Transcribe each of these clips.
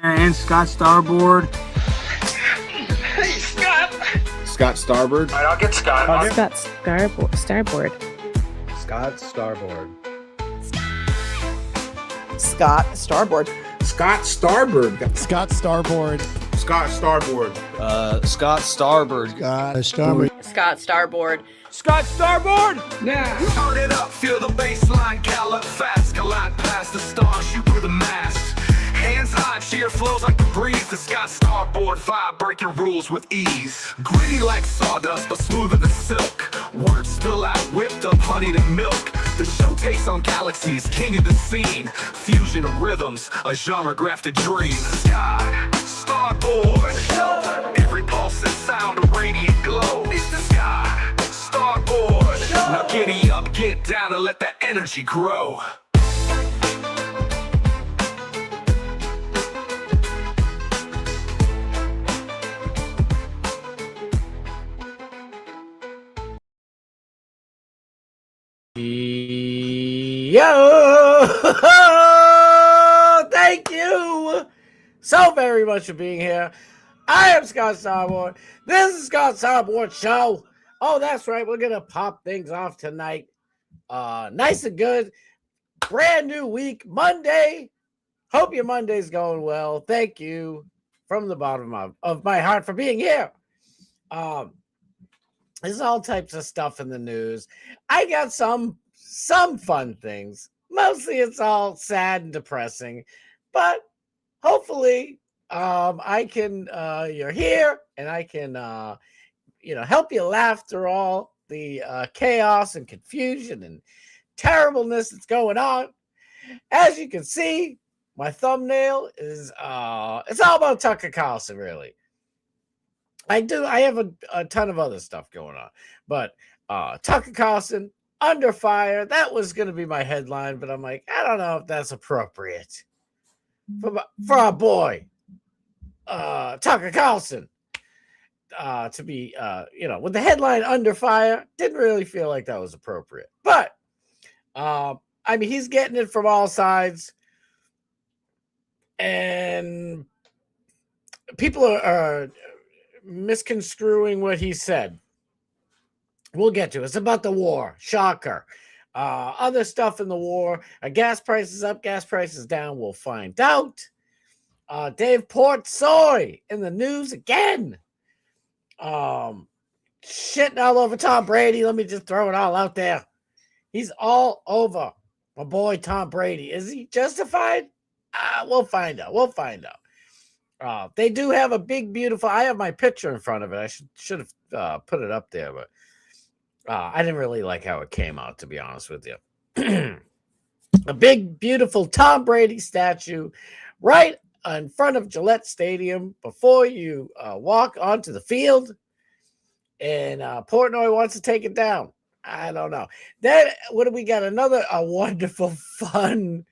And Scott Starboard. Hey, Scott. Scott Starboard. All right, I'll get Scott. Scott Starboard. Scott Starboard. Scott Starboard. Scott Starboard. Scott Starboard. Scott Starboard. Scott Starboard. Scott Starboard. Scott Starboard. Scott Starboard! Now, turn it up, feel the baseline, gallop fast, collide past the stars, shoot through the mass. Hands high, cheer flows like the breeze. The Scott Starboard vibe, breaking rules with ease. Gritty like sawdust, but smoother than silk. Words spill out, whipped up, honeyed and milk. The show takes on galaxies, king of the scene. Fusion of rhythms, a genre-grafted dream. Scott Starboard. Every pulse and sound, a radiant glow. It's the Scott Starboard. Now giddy up, get down, and let that energy grow. Yo! Thank you so very much for being here. I am Scott Starboard. This is Scott Starboard Show. Oh, that's right. We're going to pop things off tonight. Nice and good. Brand new week. Monday. Hope your Monday's going well. Thank you from the bottom of my heart for being here. There's all types of stuff in the news. I got some fun things. Mostly it's all sad and depressing, but hopefully I can you're here and I can help you laugh through all the chaos and confusion and terribleness that's going on. As you can see, my thumbnail is it's all about Tucker Carlson, really. I have a ton of other stuff going on, but Tucker Carlson under fire. That was going to be my headline, but I'm like, I don't know if that's appropriate for our boy Tucker Carlson to be with the headline under fire. Didn't really feel like that was appropriate, but he's getting it from all sides, and people are misconstruing what he said. We'll get to it. It's about the war. Shocker. Other stuff in the war. Gas prices up, gas prices down. We'll find out. Dave Portnoy in the news again. Shitting all over Tom Brady. Let me just throw it all out there. He's all over my boy Tom Brady. Is he justified? We'll find out. They do have a big, beautiful. I have my picture in front of it. I should have put it up there, but I didn't really like how it came out, to be honest with you. A big, beautiful Tom Brady statue right in front of Gillette Stadium before you walk onto the field. And Portnoy wants to take it down. I don't know. Then what do we got? Another wonderful, fun,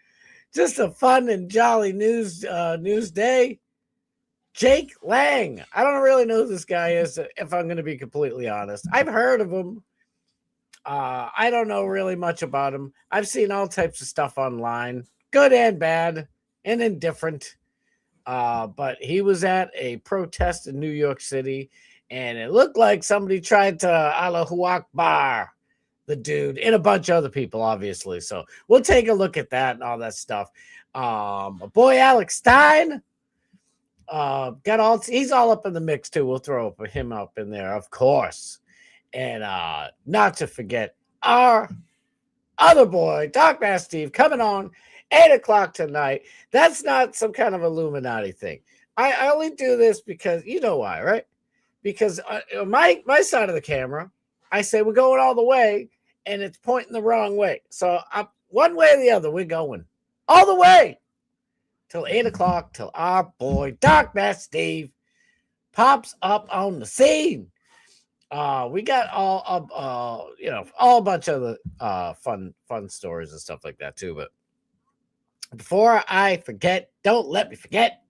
just a fun and jolly news day. Jake Lang. I don't really know who this guy is, if I'm going to be completely honest. I've heard of him. I don't know really much about him. I've seen all types of stuff online, good and bad and indifferent. But he was at a protest in New York City, and it looked like somebody tried to Allahu Akbar the dude and a bunch of other people, obviously. So we'll take a look at that and all that stuff. My boy Alex Stein. He's all up in the mix too. We'll throw him up in there, of course. And not to forget our other boy, Doc Mass Steve, coming on 8:00 tonight. That's not some kind of Illuminati thing. I only do this because you know why, right? Because my side of the camera, I say we're going all the way, and it's pointing the wrong way. So one way or the other, we're going all the way till 8:00 till our boy Doc Mass Steve pops up on the scene. We got all a bunch of the fun stories and stuff like that too. But before I forget, don't let me forget.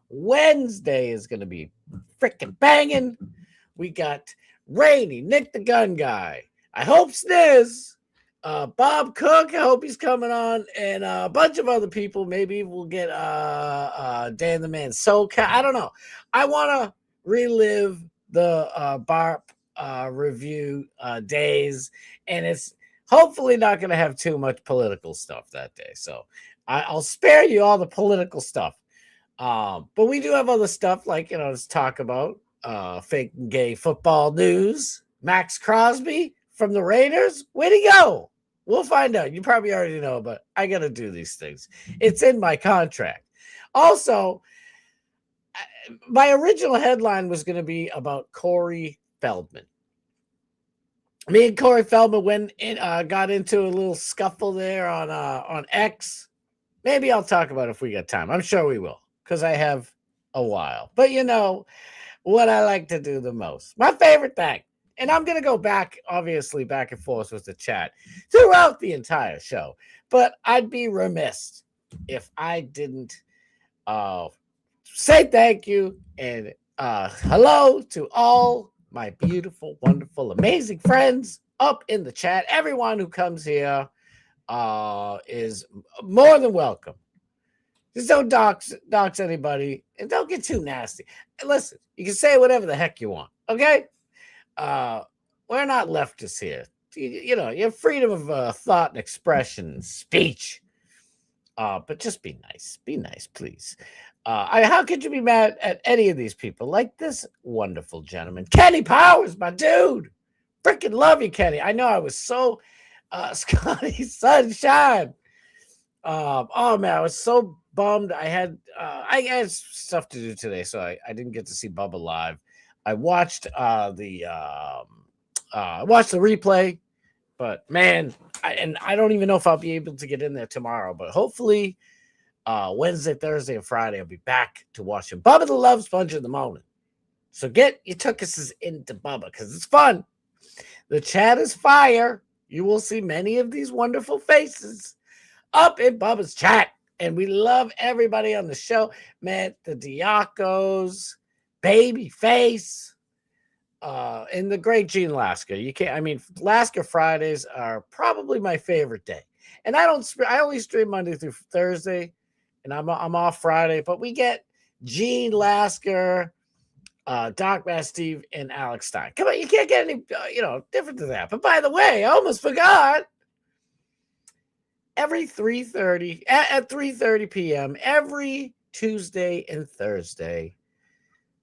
Wednesday is going to be freaking banging. We got Rainy, Nick the Gun Guy. I hope Sniz Bob Cook, I hope he's coming on, and a bunch of other people. Maybe we'll get Dan the Man SoCal. I don't know. I want to relive the Barb review days, and it's hopefully not going to have too much political stuff that day. So I'll spare you all the political stuff. But we do have other stuff like, let's talk about fake and gay football news. Max Crosby from the Raiders, where'd he go? We'll find out. You probably already know, but I got to do these things. It's in my contract. Also, my original headline was going to be about Corey Feldman. Me and Corey Feldman got into a little scuffle there on X. Maybe I'll talk about it if we got time. I'm sure we will, because I have a while. But you know what I like to do the most. My favorite thing. And I'm going to go back, obviously, back and forth with the chat throughout the entire show. But I'd be remiss if I didn't say thank you and hello to all my beautiful, wonderful, amazing friends up in the chat. Everyone who comes here is more than welcome. Just don't dox anybody and don't get too nasty. And listen, you can say whatever the heck you want, okay? We're not leftists here. You have freedom of thought and expression and speech. But just be nice. Be nice, please. How could you be mad at any of these people? Like this wonderful gentleman, Kenny Powers, my dude. Freaking love you, Kenny. I know I was so Scotty Sunshine. Oh man, I was so bummed. I had stuff to do today, so I didn't get to see Bubba live. I watched the replay, but man, I don't even know if I'll be able to get in there tomorrow. But hopefully, Wednesday, Thursday, and Friday, I'll be back to watch him. Bubba the Love Sponge in the morning. So get your tuckuses into Bubba because it's fun. The chat is fire. You will see many of these wonderful faces up in Bubba's chat, and we love everybody on the show. Man, the Diacos. Babyface, and the great Gene Lasker. Lasker Fridays are probably my favorite day. And I only stream Monday through Thursday, and I'm off Friday, but we get Gene Lasker, Doc Matt Steve, and Alex Stein. Come on, you can't get any, different than that. But by the way, I almost forgot. Every 3:30, at 3:30 p.m., every Tuesday and Thursday,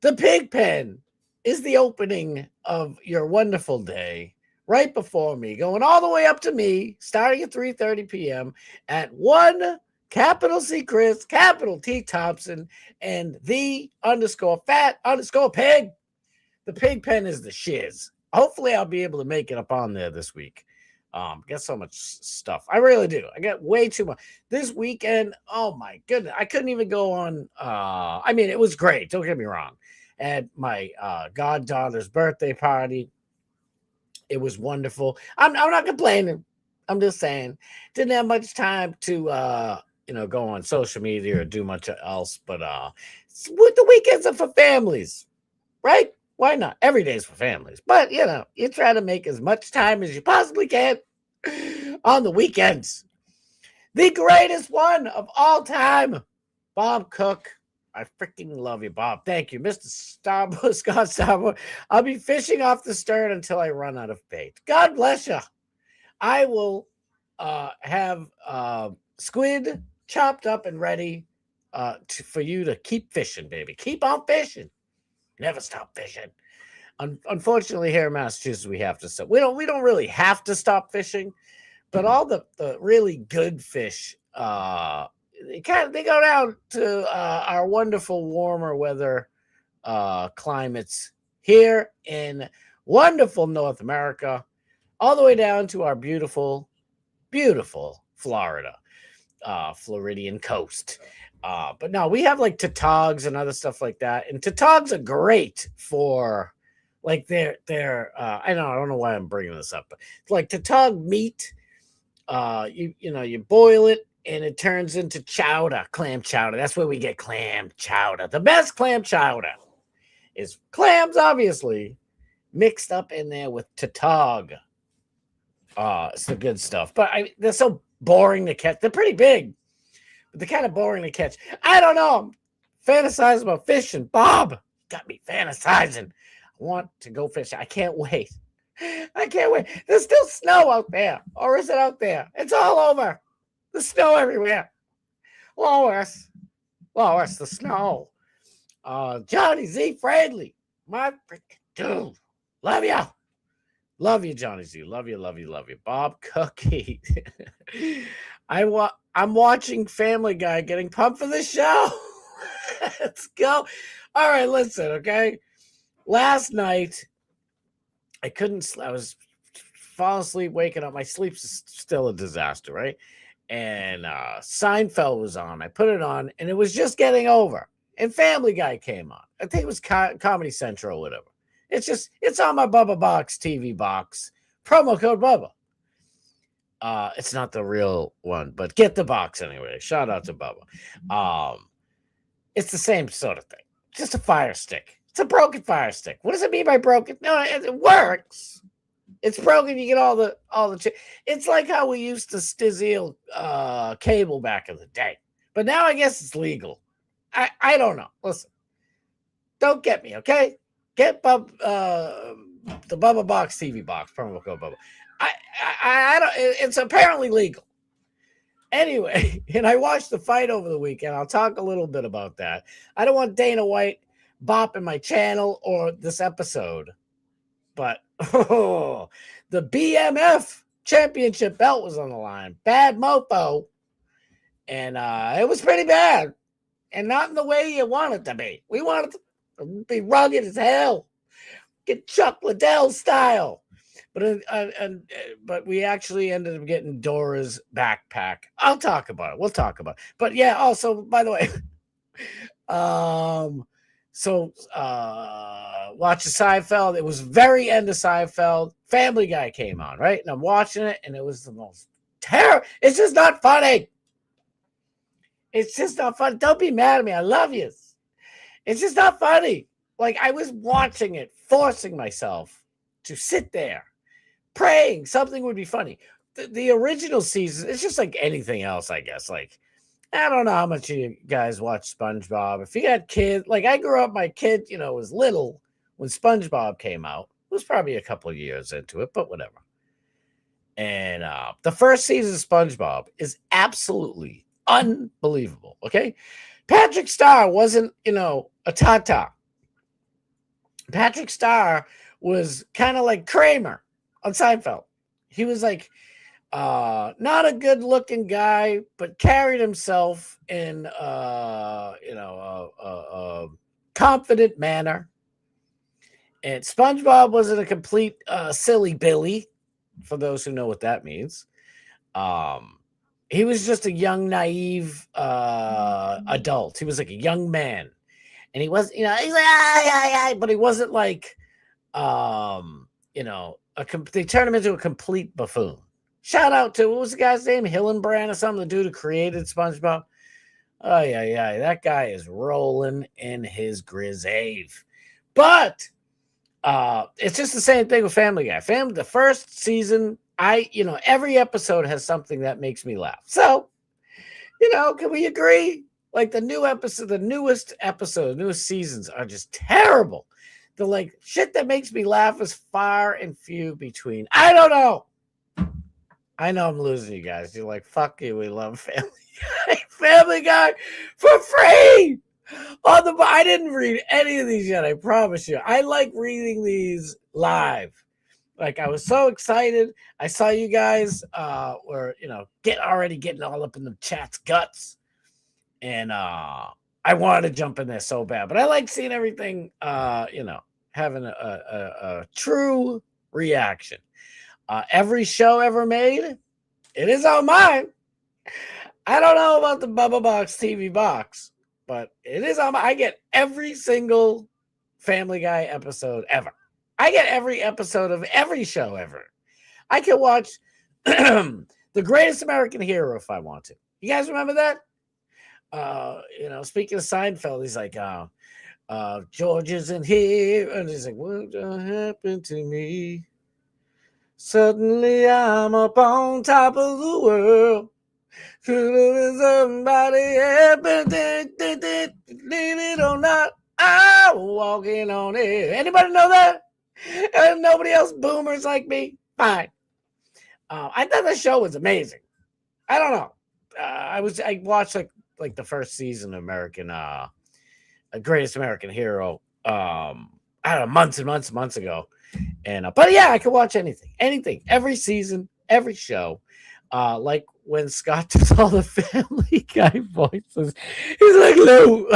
the Pig Pen is the opening of your wonderful day right before me, going all the way up to me, starting at 3:30 p.m. at 1 capital C Chris, capital T Thompson, and the _fat_pig. The Pig Pen is the shiz. Hopefully I'll be able to make it up on there this week. Get so much stuff. I really do. I got way too much this weekend. Oh my goodness. I couldn't even go on. It was great. Don't get me wrong. At my goddaughter's birthday party, it was wonderful. I'm not complaining. I'm just saying, didn't have much time to go on social media or do much else. But the weekends are for families, right? Why not? Every day is for families. But you try to make as much time as you possibly can on the weekends. The greatest one of all time, Bob Cook. I freaking love you, Bob. Thank you, Mr. Scott Starboard. I'll be fishing off the stern until I run out of bait. God bless you. I will have squid chopped up and ready for you to keep fishing, baby. Keep on fishing. Never stop fishing. Unfortunately, here in Massachusetts, we have to stop. We don't really have to stop fishing, but all the really good fish, they go down to our wonderful warmer weather climates here in wonderful North America, all the way down to our beautiful, beautiful Florida, Floridian coast. But no, we have like tautags and other stuff like that, and tautags are great for like their I don't know why I'm bringing this up, but it's like tautag meat. You boil it and it turns into chowder, clam chowder. That's where we get clam chowder. The best clam chowder is clams, obviously, mixed up in there with tautag. It's the good stuff. But they're so boring to catch. They're pretty big, but they're kind of boring to catch. I don't know. I'm fantasizing about fishing. Bob got me fantasizing. I want to go fishing. I can't wait. I can't wait. There's still snow out there. Or is it out there? It's all over. There's snow everywhere. Lois, the snow. Johnny Z. Friendly. My freaking dude. Love you. Love you, Johnny Z. Love you, love you, love you. Bob Cookie. I'm watching Family Guy getting pumped for the show. Let's go. All right, listen, okay? Last night, I was falling asleep, waking up. My sleep's still a disaster, right? And Seinfeld was on. I put it on, and it was just getting over. And Family Guy came on. I think it was Comedy Central or whatever. It's on my Bubba Box TV box. Promo code Bubba. It's not the real one, but get the box anyway. Shout out to Bubba. It's the same sort of thing. Just a fire stick. It's a broken fire stick. What does it mean by broken? No, it works. It's broken. You get all the. It's like how we used to steal cable back in the day, but now I guess it's legal. I don't know. Listen, don't get me, okay? Get the Bubba Box TV box, promo code Bubba. I don't. It's apparently legal. Anyway, and I watched the fight over the weekend. I'll talk a little bit about that. I don't want Dana White bopping my channel or this episode, but the BMF championship belt was on the line. Bad mofo, and it was pretty bad, and not in the way you want it to be. We want it to be rugged as hell, get Chuck Liddell style. But we actually ended up getting Dora's backpack. I'll talk about it. We'll talk about it. But yeah, also, by the way, watch the Seinfeld. It was very end of Seinfeld. Family Guy came on, right? And I'm watching it, and it was the most terrible. It's just not funny. It's just not funny. Don't be mad at me. I love you. It's just not funny. Like, I was watching it, forcing myself to sit there, praying something would be funny. The original season, it's just like anything else, I guess. Like, I don't know how much you guys watch SpongeBob. If you got kids, like I grew up, my kid, was little when SpongeBob came out. It was probably a couple of years into it, but whatever. And the first season of SpongeBob is absolutely unbelievable, okay? Patrick Star wasn't, a tata. Patrick Star was kind of like Kramer on Seinfeld. He was like not a good looking guy, but carried himself in a confident manner. And SpongeBob wasn't a complete silly Billy, for those who know what that means. He was just a young, naive adult. He was like a young man. And he was, he's like, but he wasn't like, they turned him into a complete buffoon. Shout out to, what was the guy's name? Hillenbrand or something, the dude who created SpongeBob. Oh, yeah. That guy is rolling in his grave. But it's just the same thing with Family Guy. The first season, every episode has something that makes me laugh. So, can we agree? Like the newest seasons are just terrible. The like shit that makes me laugh is far and few between. I don't know. I know I'm losing you guys. You're like, fuck you. We love Family Guy. Family Guy for free. I didn't read any of these yet. I promise you. I like reading these live. Like I was so excited. I saw you guys were getting all up in the chat's guts, and I wanted to jump in there so bad. But I like seeing everything. Having a true reaction. Every show ever made, it is on mine. I don't know about the Bubba Box TV box, but it is on mine. I get every single Family Guy episode ever. I get every episode of every show ever. I can watch The Greatest American Hero if I want to. You guys remember that? Speaking of Seinfeld, he's like, George isn't here. And he's like, what happened to me? Suddenly I'm up on top of the world. Somebody believe it or not, I'm walking on it. Anybody know that? And nobody else boomers like me? Fine. I thought the show was amazing. I don't know. I watched like the first season of American Greatest American Hero. I don't know, months and months ago. And but yeah, I could watch anything, every season, every show. Like when Scott does all the Family Guy voices, he's like, Lou.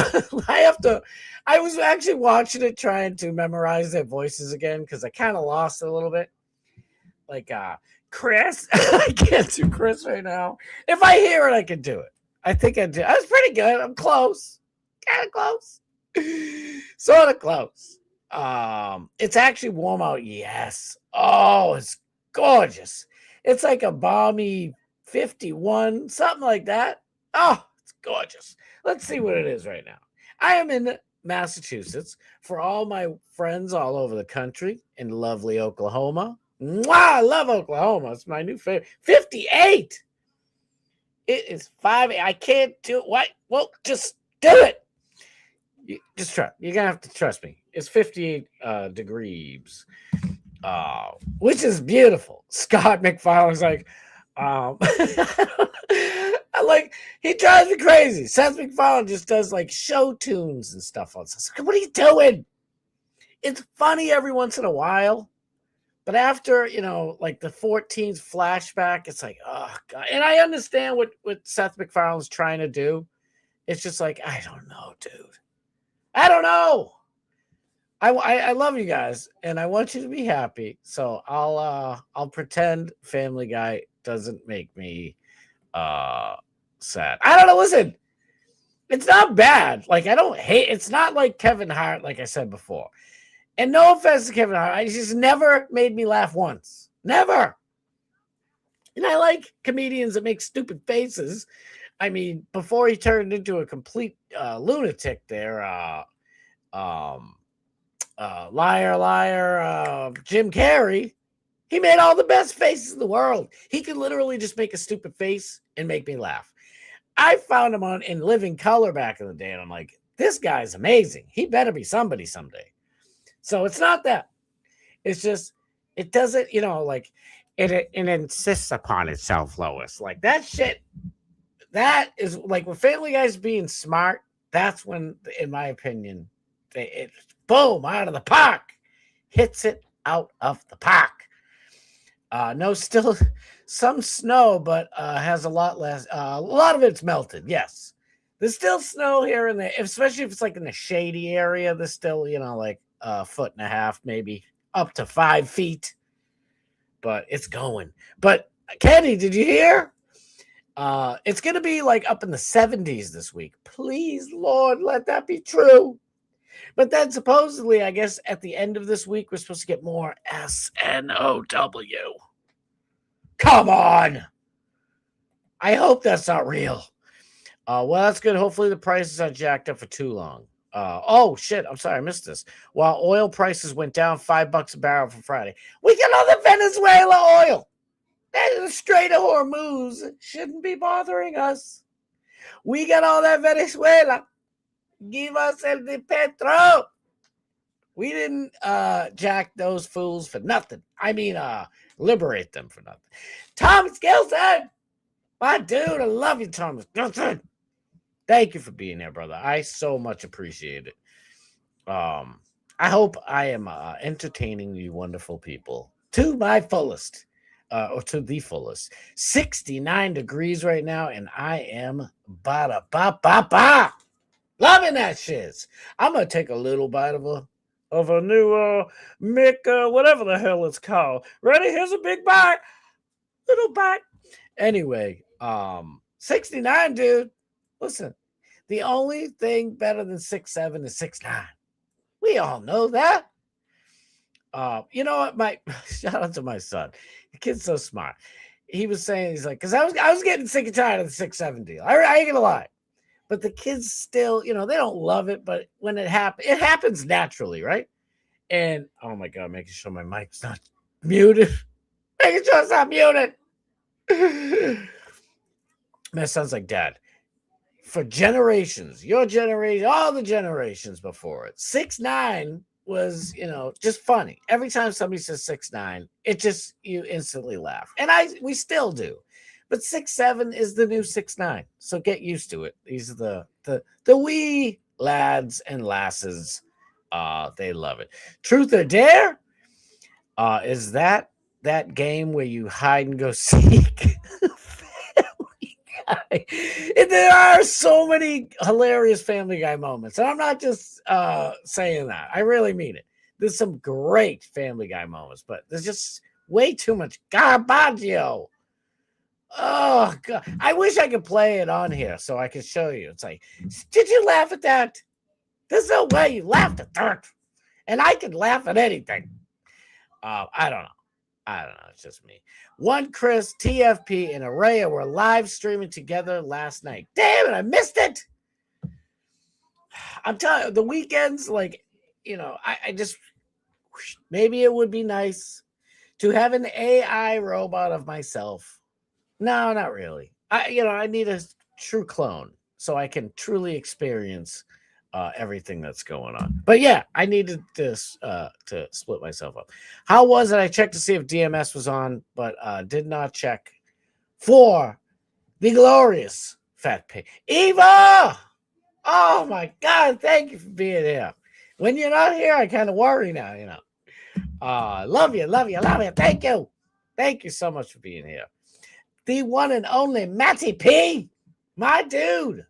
I was actually watching it trying to memorize their voices again because I kind of lost it a little bit. Like Chris, I can't do Chris right now. If I hear it, I can do it. I think I do. I was pretty good. I'm close, kind of close, sort of close. It's actually warm out. Yes. Oh, it's gorgeous. It's like a balmy 51, something like that. Oh, it's gorgeous. Let's see what it is right now. I am in Massachusetts. For all my friends all over the country in lovely Oklahoma. Mwah, I love Oklahoma. It's my new favorite. 58. It is 5. I can't do it. What? Well, just do it. Just try. You're going to have to trust me. It's 58 degrees. Which is beautiful. Scott McFarlane's like, like he drives me crazy. Seth MacFarlane just does like show tunes and stuff on. Like, what are you doing? It's funny every once in a while, but after like the 14th flashback, it's like, oh god. And I understand what Seth MacFarlane's trying to do. It's just like, I don't know, dude. I don't know. I love you guys, and I want you to be happy. So I'll pretend Family Guy doesn't make me sad. I don't know. Listen, it's not bad. Like I don't hate. It's not like Kevin Hart, like I said before. And no offense to Kevin Hart, I just never made me laugh once. Never. And I like comedians that make stupid faces. I mean, before he turned into a complete lunatic, there. Liar, Jim Carrey, he made all the best faces in the world. He could literally just make a stupid face and make me laugh. I found him in Living Color back in the day, and I'm like, this guy's amazing. He better be somebody someday. So it's not that. It's just, it doesn't, like, it insists upon itself, Lois. Like that shit, that is like when Family Guy's being smart, that's when, in my opinion, it boom, out of the park. Hits it out of the park. No, still some snow, but has a lot less. A lot of it's melted, yes. There's still snow here and there, especially if it's like in the shady area. There's still, like a foot and a half, maybe up to 5 feet. But it's going. But Kenny, did you hear? It's going to be like up in the 70s this week. Please, Lord, let that be true. But then supposedly, I guess at the end of this week, we're supposed to get more SNOW. Come on. I hope that's not real. Well, that's good. Hopefully the prices aren't jacked up for too long. Oh, shit. I'm sorry. I missed this. While oil prices went down $5 a barrel for Friday, we got all the Venezuela oil. That is the Strait of Hormuz. Shouldn't be bothering us. We got all that Venezuela. Give us el de Petro. We didn't jack those fools for nothing. I mean, liberate them for nothing. Thomas Gilson, my dude, I love you, Thomas Gilson. Thank you for being here, brother. I so much appreciate it. I hope I am entertaining you wonderful people to my fullest, or to the fullest. 69 degrees right now, and I am ba-da-ba-ba-ba. Loving that shiz. I'm gonna take a little bite of a new Mick, whatever the hell it's called. Ready? Here's a big bite. Little bite. Anyway, 69, dude. Listen, the only thing better than 6'7" is 6'9". We all know that. You know what? Shout out to my son. The kid's so smart. He was saying, he's like, because I was getting sick and tired of the 6'7" deal. I ain't gonna lie. But the kids still, they don't love it. But when it happens naturally, right? And, oh, my God, making sure my mic's not muted. Making sure it's not muted. Man, sounds like dad. For generations, your generation, all the generations before it, 6ix9ine was, just funny. Every time somebody says 6ix9ine, it just you instantly laugh, and we still do. But 6'7" is the new 6ix9ine, so get used to it. These are the wee lads and lasses. They love it. Truth or Dare is that game where you hide and go seek. And there are so many hilarious Family Guy moments, and I'm not just saying that. I really mean it. There's some great Family Guy moments, but there's just way too much garbaggio. Oh God! I wish I could play it on here so I could show you. It's like, did you laugh at that? There's no way you laughed at that, and I could laugh at anything. I don't know. It's just me. One Chris, TFP, and Araya were live streaming together last night. Damn it, I missed it. I'm telling you, the weekends, I just maybe it would be nice to have an AI robot of myself. No, not really. I need a true clone so I can truly experience everything that's going on. But yeah, I needed this to split myself up. How was it? I checked to see if DMS was on, but did not check for the glorious Fat Pig. Eva! Oh my God, thank you for being here. When you're not here, I kind of worry now, love you. Thank you. Thank you so much for being here. The one and only Matty P, my dude.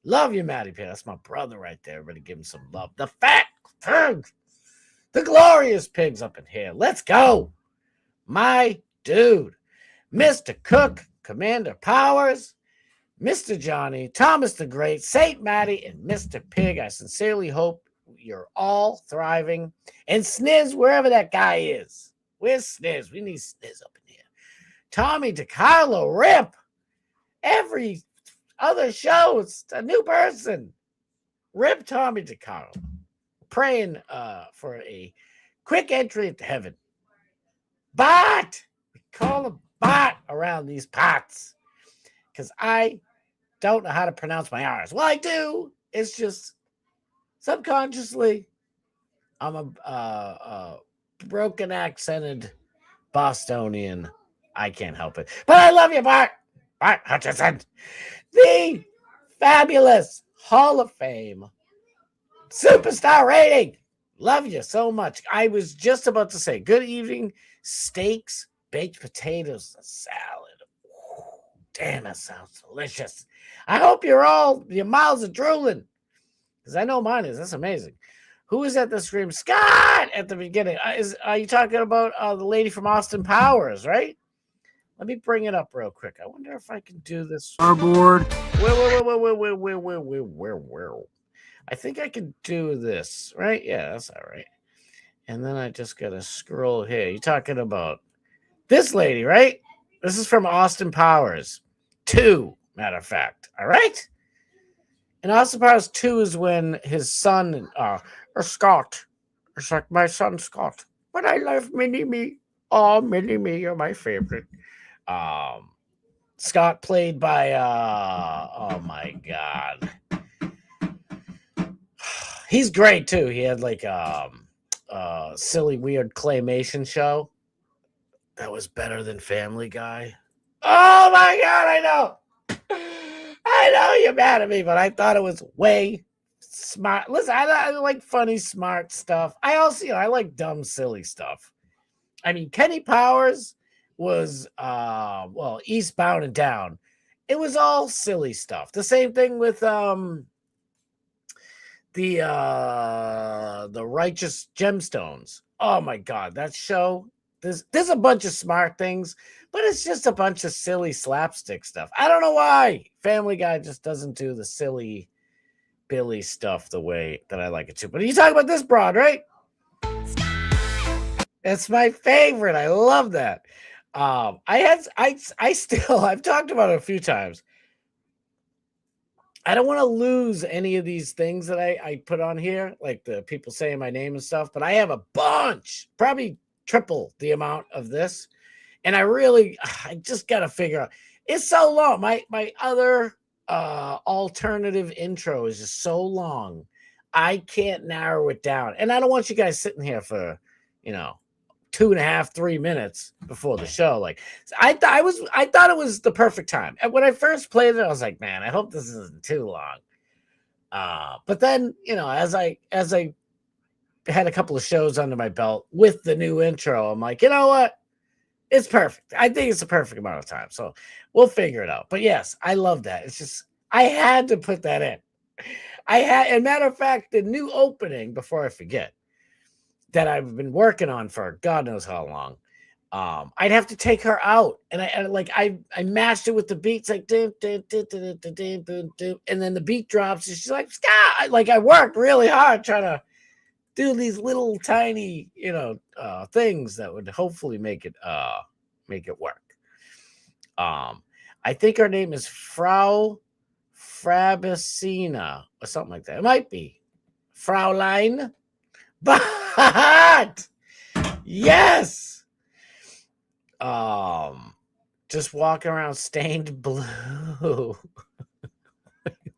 Love you, Matty P. That's my brother right there. Everybody give him some love. The Fat Pig. The glorious pigs up in here. Let's go. My dude. Mr. Cook, Commander Powers, Mr. Johnny, Thomas the Great, Saint Matty, and Mr. Pig. I sincerely hope you're all thriving. And Sniz, wherever that guy is. Where's Sniz? We need Sniz up in here. Tommy DeCarlo, Rip. Every other show, it's a new person. Rip Tommy DeCarlo. Praying for a quick entry into heaven. Bot! We call him Bot around these pots. Because I don't know how to pronounce my R's. Well, I do. It's just subconsciously, I'm a broken accented Bostonian. I can't help it. But I love you, Bart. Bart Hutchison. The fabulous Hall of Fame superstar rating. Love you so much. I was just about to say, good evening, steaks, baked potatoes, a salad. Ooh, damn, that sounds delicious. I hope your mouths are drooling. Because I know mine is. That's amazing. Who is at the scream? Scott at the beginning. Are you talking about the lady from Austin Powers, right? Let me bring it up real quick. I wonder if I can do this. Starboard. Where? I think I can do this, right? Yeah, that's all right. And then I just got to scroll here. You're talking about this lady, right? This is from Austin Powers 2, matter of fact. All right? And Austin Powers 2 is when his son, Scott, it's like my son Scott, but I love Mini-Me. Oh, Mini-Me, you're my favorite. Scott played by, oh my God. He's great too. He had like silly, weird claymation show that was better than Family Guy. Oh my God, I know you're mad at me, but I thought it was way smart. Listen, I like funny, smart stuff. I also, I like dumb, silly stuff. I mean, Kenny Powers was, Eastbound and Down. It was all silly stuff. The same thing with the Righteous Gemstones. Oh my God, that show. There's a bunch of smart things, but it's just a bunch of silly slapstick stuff. I don't know why Family Guy just doesn't do the silly Billy stuff the way that I like it to. But you talk about this broad, right? It's my favorite. I love that. I've talked about it a few times. I don't want to lose any of these things that I put on here, like the people saying my name and stuff, but I have a bunch, probably triple the amount of this. And I just gotta figure out. It's so long. My other alternative intro is just so long. I can't narrow it down. And I don't want you guys sitting here for, 2.5, 3 minutes before the show. Like I thought it was the perfect time. And when I first played it, I was like, man, I hope this isn't too long. But then, as I had a couple of shows under my belt with the new intro, I'm like, you know what? It's perfect. I think it's a perfect amount of time. So we'll figure it out. But yes, I love that. It's just, I had to put that in. And matter of fact, the new opening, before I forget, that I've been working on for God knows how long, I'd have to take her out. And I matched it with the beats, like, dun, dun, dun, dun, dun, dun, dun, dun, and then the beat drops, and she's like, Scott! Like, I worked really hard trying to do these little tiny, things that would hopefully make it work. I think her name is Frau Frabicina or something like that. It might be Fraulein, but yes, just walking around stained blue.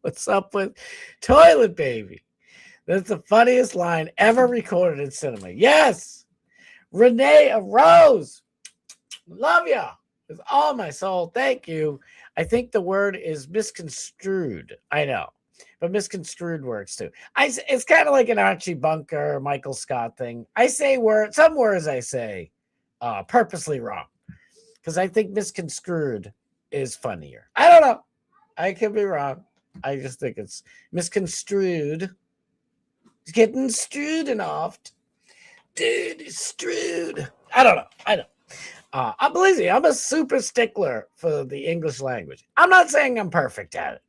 What's up with Toilet Baby? That's the funniest line ever recorded in cinema. Yes, Renee Rose, love ya with all my soul. Thank you. I think the word is misconstrued. I know, but misconstrued works too. It's kind of like an Archie Bunker, Michael Scott thing. I say some words I say purposely wrong because I think misconstrued is funnier. I don't know. I could be wrong. I just think it's misconstrued. It's getting strewed and off. Dude, it's strewed. I don't know. I'm lazy. I'm a super stickler for the English language. I'm not saying I'm perfect at it,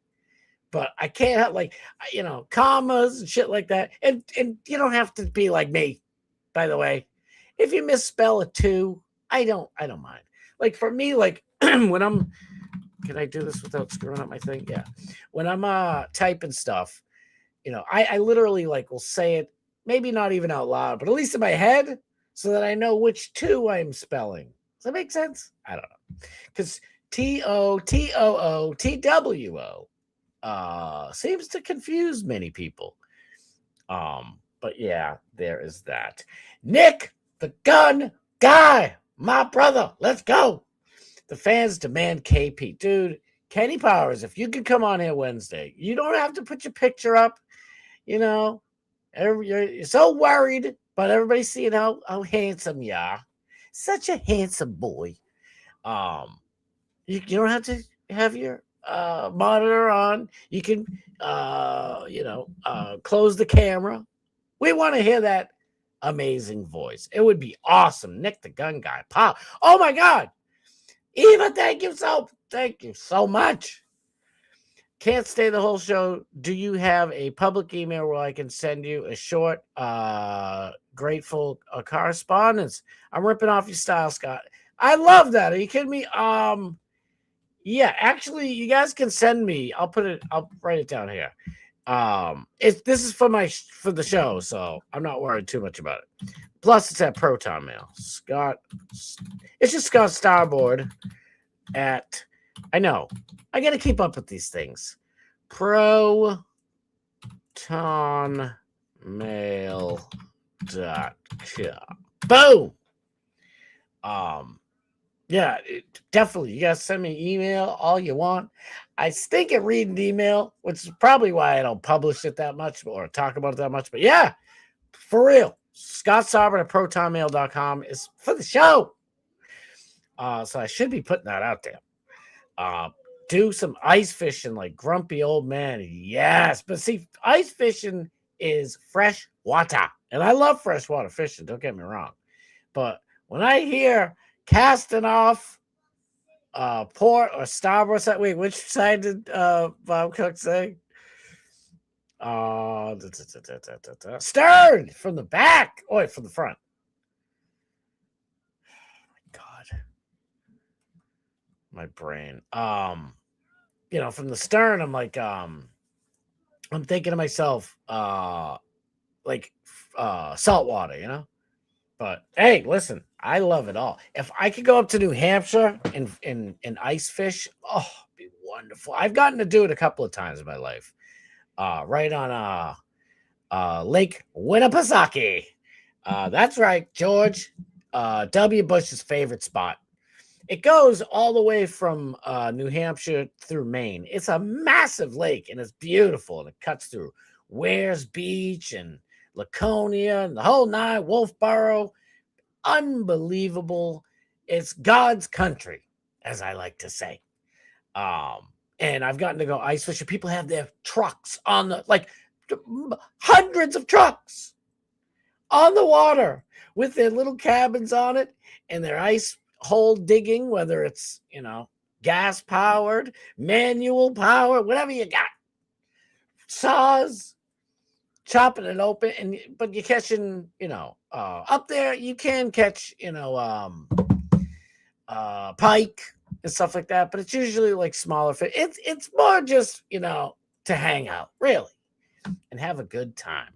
but I can't have commas and shit like that. And you don't have to be like me, by the way. If you misspell a 2, I don't mind. Like for me, like when can I do this without screwing up my thing? Yeah. When I'm typing stuff, I literally will say it, maybe not even out loud, but at least in my head, so that I know which 2 I'm spelling. Does that make sense? I don't know. Because TOTOOTWO seems to confuse many people. But yeah, there is that. Nick, the gun guy, my brother, let's go. The fans demand KP. Dude, Kenny Powers, if you could come on here Wednesday, you don't have to put your picture up. You're so worried about everybody seeing how handsome you are. Such a handsome boy. You don't have to have your monitor on. You can, close the camera. We want to hear that amazing voice. It would be awesome. Nick the Gun Guy. Pow. Oh my God. Eva, thank you so much. Can't stay the whole show. Do you have a public email where I can send you a short, grateful correspondence? I'm ripping off your style, Scott. I love that. Are you kidding me? Yeah, actually, you guys can send me. I'll write it down here. This is for the show, so I'm not worried too much about it. Plus, it's at Proton Mail. Scott, it's just Scott Starboard at. I know. I got to keep up with these things. ProtonMail.com. Boom. Yeah, definitely. You guys send me email all you want. I stink at reading email, which is probably why I don't publish it that much or talk about it that much. But yeah, for real. Scott Starboard at ProtonMail.com is for the show. So I should be putting that out there. Do some ice fishing like grumpy old man. Yes. But see, ice fishing is fresh water. And I love freshwater fishing. Don't get me wrong. But when I hear casting off port or starboard side, wait, which side did Bob Cook say? Stern from the back. Oh, wait, from the front. My brain. From the stern, I'm like, I'm thinking to myself, salt water, But hey, listen, I love it all. If I could go up to New Hampshire and ice fish, oh, it'd be wonderful. I've gotten to do it a couple of times in my life. Right on Lake Winnipesaukee. That's right, George. W. Bush's favorite spot. It goes all the way from New Hampshire through Maine. It's a massive lake, and it's beautiful, and it cuts through Wares Beach and Laconia and the whole nine, Wolfboro. Unbelievable. It's God's country, as I like to say. And I've gotten to go ice fishing. People have their trucks on the, like, hundreds of trucks on the water with their little cabins on it and their ice hole digging, whether it's, gas powered, manual power, whatever you got. Saws, chopping it open, but you're catching, up there you can catch, pike and stuff like that, but it's usually like smaller fish. It's more just, to hang out, really, and have a good time.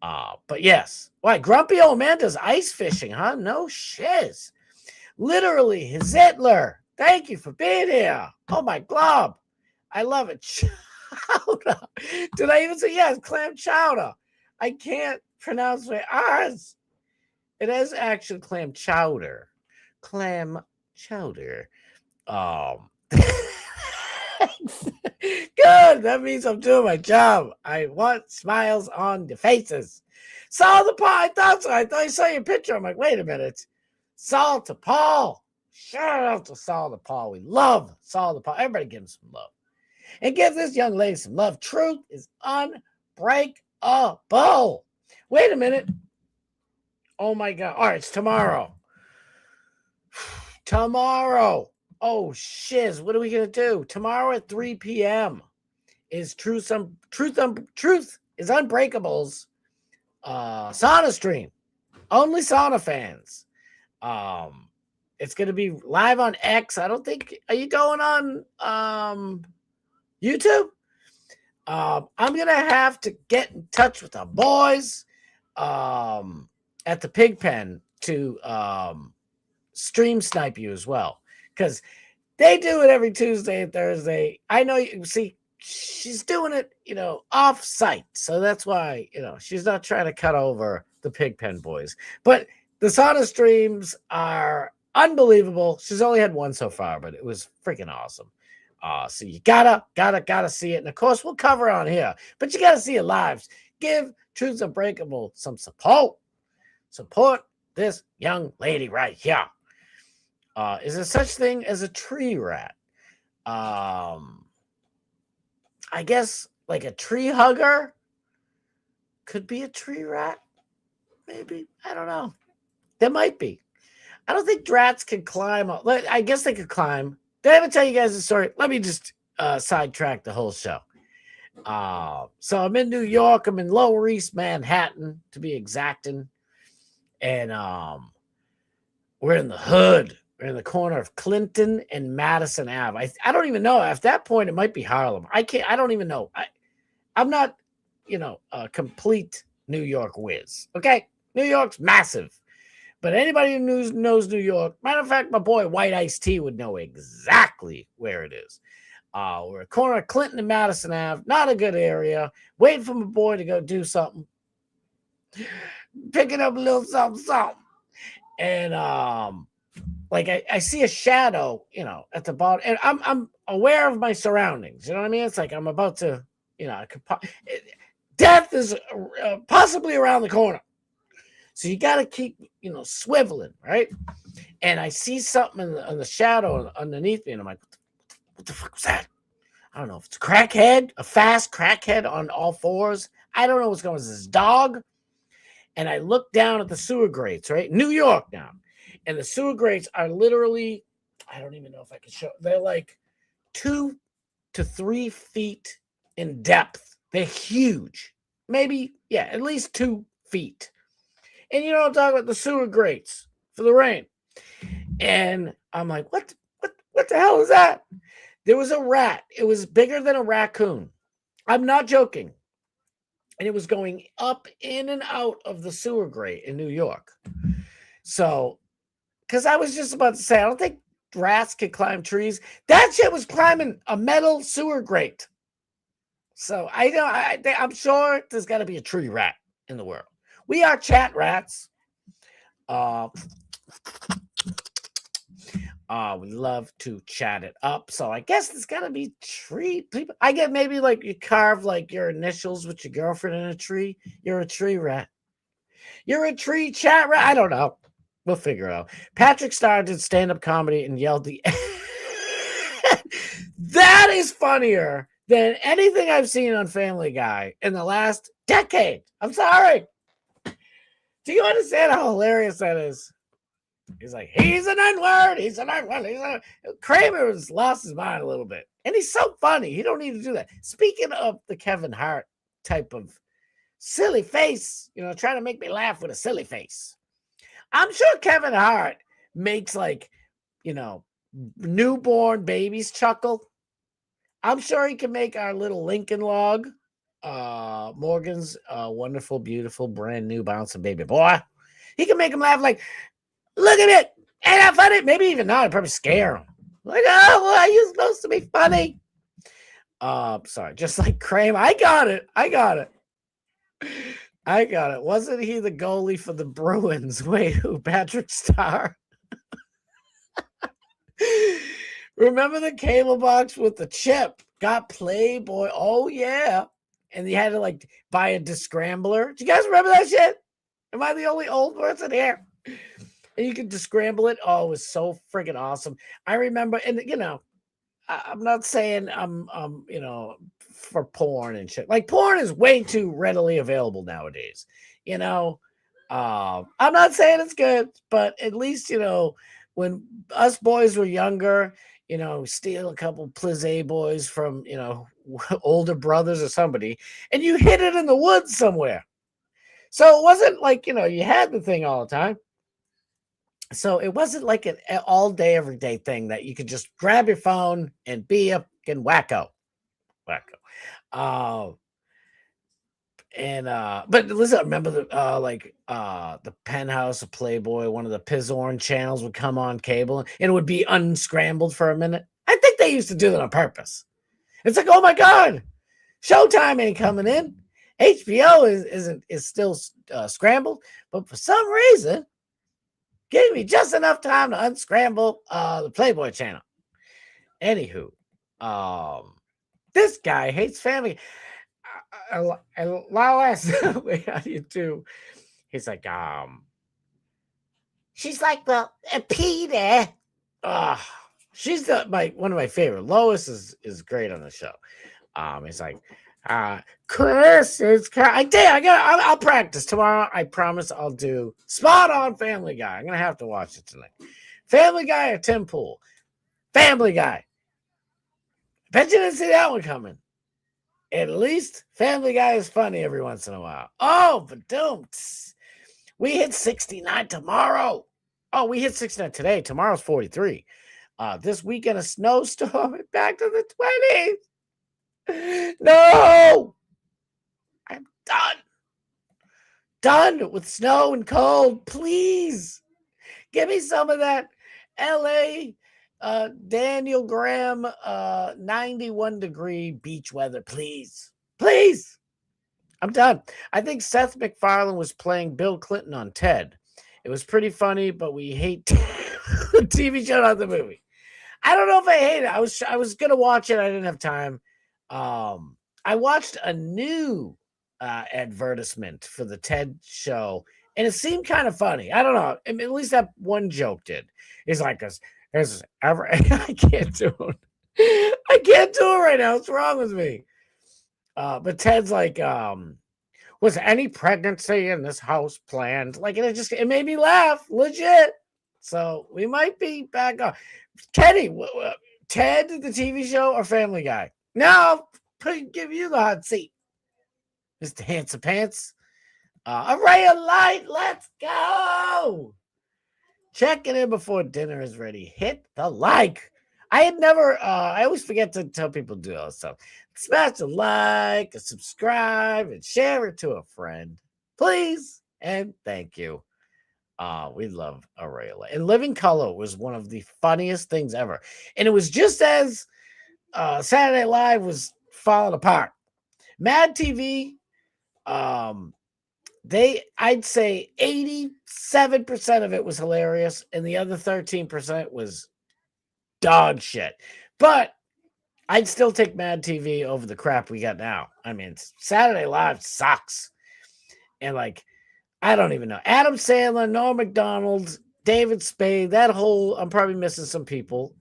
But yes, why grumpy old man does ice fishing, huh? No shiz. Literally, Hitler. Thank you for being here. Oh my glob. I love it. Chowder. Did I even say yes? Clam chowder. I can't pronounce my R's. It is actually clam chowder. Clam chowder. Good. That means I'm doing my job. I want smiles on the faces. Saul the Paul. I thought so. I thought I saw your picture. I'm like, wait a minute. Saul to Paul. Shout out to Saul to Paul. We love Saul to Paul. Everybody give him some love. And give this young lady some love. Truth is unbreakable. Wait a minute. Oh my God. All right, it's tomorrow. Tomorrow. Oh, shiz. What are we going to do? Tomorrow at 3 p.m. is Truth is Unbreakable's sauna stream. Only sauna fans. It's going to be live on X. I don't think, are you going on YouTube? I'm going to have to get in touch with the boys at the pig pen to stream snipe you as well, because they do it every Tuesday and Thursday. I know, you see, she's doing it, off site. So that's why, she's not trying to cut over the pig pen boys. But the sauna streams are unbelievable. She's only had one so far, but it was freaking awesome. So you gotta see it. And of course, we'll cover it on here, but you gotta see it live. Give Truth Unbreakable some support. Support this young lady right here. Is there such thing as a tree rat? I guess like a tree hugger could be a tree rat. Maybe. I don't know. There might be. I don't think rats can climb. I guess they could climb. Did I ever tell you guys a story? Let me just sidetrack the whole show. So I'm in New York. I'm in Lower East Manhattan, to be exacting. And we're in the hood. We're in the corner of Clinton and Madison Ave. I don't even know. At that point, it might be Harlem. I don't even know. I'm not, a complete New York whiz. Okay? New York's massive. But anybody who knows New York, matter of fact, my boy White Iced Tea would know exactly where it is. We're at corner of Clinton and Madison Ave. Not a good area. Waiting for my boy to go do something. Picking up a little something. And I see a shadow, at the bottom. And I'm aware of my surroundings. You know what I mean? It's like I'm about to, death is possibly around the corner. So you got to keep, swiveling, right? And I see something in the shadow underneath me, and I'm like, what the fuck was that? I don't know if it's a crackhead, a fast crackhead on all fours. I don't know what's going on. Is this dog? And I look down at the sewer grates, right? New York now. And the sewer grates are literally, I don't even know if I can show. They're like 2 to 3 feet in depth. They're huge. Maybe, at least 2 feet. And you know what I'm talking about? The sewer grates for the rain. And I'm like, what the hell is that? There was a rat. It was bigger than a raccoon. I'm not joking. And it was going up in and out of the sewer grate in New York. So, because I was just about to say, I don't think rats can climb trees. That shit was climbing a metal sewer grate. So I'm sure there's got to be a tree rat in the world. We are chat rats. We love to chat it up. So I guess there's got to be tree people. I get maybe like you carve like your initials with your girlfriend in a tree. You're a tree rat. You're a tree chat rat. I don't know. We'll figure it out. Patrick Starr did stand-up comedy and yelled the that is funnier than anything I've seen on Family Guy in the last decade. I'm sorry. Do you understand how hilarious that is? He's like, he's an N-word. He's an N-word. Kramer has lost his mind a little bit. And he's so funny. He don't need to do that. Speaking of the Kevin Hart type of silly face, trying to make me laugh with a silly face. I'm sure Kevin Hart makes newborn babies chuckle. I'm sure he can make our little Lincoln log, Morgan's wonderful, beautiful, brand new bouncing baby boy. He can make him laugh like, look at it. Ain't that funny? Maybe even not. It'd probably scare him. Like, oh, well, are you supposed to be funny? Sorry, just like Kramer. I got it. Wasn't he the goalie for the Bruins? Wait, who? Patrick Starr? Remember the cable box with the chip? Got Playboy. Oh, yeah. And he had to buy a descrambler. Do you guys remember that shit? Am I the only old person here? And you could descramble it. Oh, it was so freaking awesome. I remember, and I'm not saying I'm for porn and shit. Like, porn is way too readily available nowadays. I'm not saying it's good, but at least, when us boys were younger, steal a couple Plizé boys from, older brothers or somebody, and you hid it in the woods somewhere. So it wasn't like, you had the thing all the time. So it wasn't like an all day, every day thing that you could just grab your phone and be a fucking wacko. But listen, remember the Penthouse of Playboy, one of the Pizzorn channels would come on cable and it would be unscrambled for a minute. I think they used to do that on purpose. It's like, oh my God, Showtime ain't coming in. HBO is still scrambled, but for some reason, gave me just enough time to unscramble the Playboy channel. Anywho, this guy hates family. Lyle asked, how do you do? He's like, she's like, well, Peter. She's one of my favorite. Lois is great on the show. He's like, Chris is. I'll practice tomorrow. I promise I'll do spot on Family Guy. I'm gonna have to watch it tonight. Family Guy or Tim Pool? Family Guy. Bet you didn't see that one coming. At least Family Guy is funny every once in a while. Oh, but we hit 69 tomorrow. Oh, we hit 69 today. Tomorrow's 43. This weekend a snowstorm and back to the 20s. No, I'm done with snow and cold. Please give me some of that LA Daniel Graham 91 degree beach weather, please. I'm done. I think Seth MacFarlane was playing Bill Clinton on Ted. It was pretty funny, but we hate the TV show, not the movie. I don't know if I hate it. I was gonna watch it. I didn't have time. I watched a new advertisement for the TED show, and it seemed kind of funny. I don't know. I mean, at least that one joke did. It's like this. I can't do it. I can't do it right now. What's wrong with me? But Ted's like, was any pregnancy in this house planned? Like, it made me laugh, legit. So we might be back on. Kenny, Ted, the TV show, or Family Guy? No, give you the hot seat, Mr. Handsome Pants. A ray of light, let's go. Checking in before dinner is ready. Hit the like. I had never, I always forget to tell people to do all this stuff. Smash a like, a subscribe, and share it to a friend. Please, and thank you. We love Array of Light. And Living Color was one of the funniest things ever. And it was just as Saturday Night Live was falling apart. Mad TV, I'd say 87% of it was hilarious, and the other 13% was dog shit. But I'd still take Mad TV over the crap we got now. I mean, Saturday Live sucks. And like, I don't even know. Adam Sandler, Norm Macdonald, David Spade, that whole, I'm probably missing some people.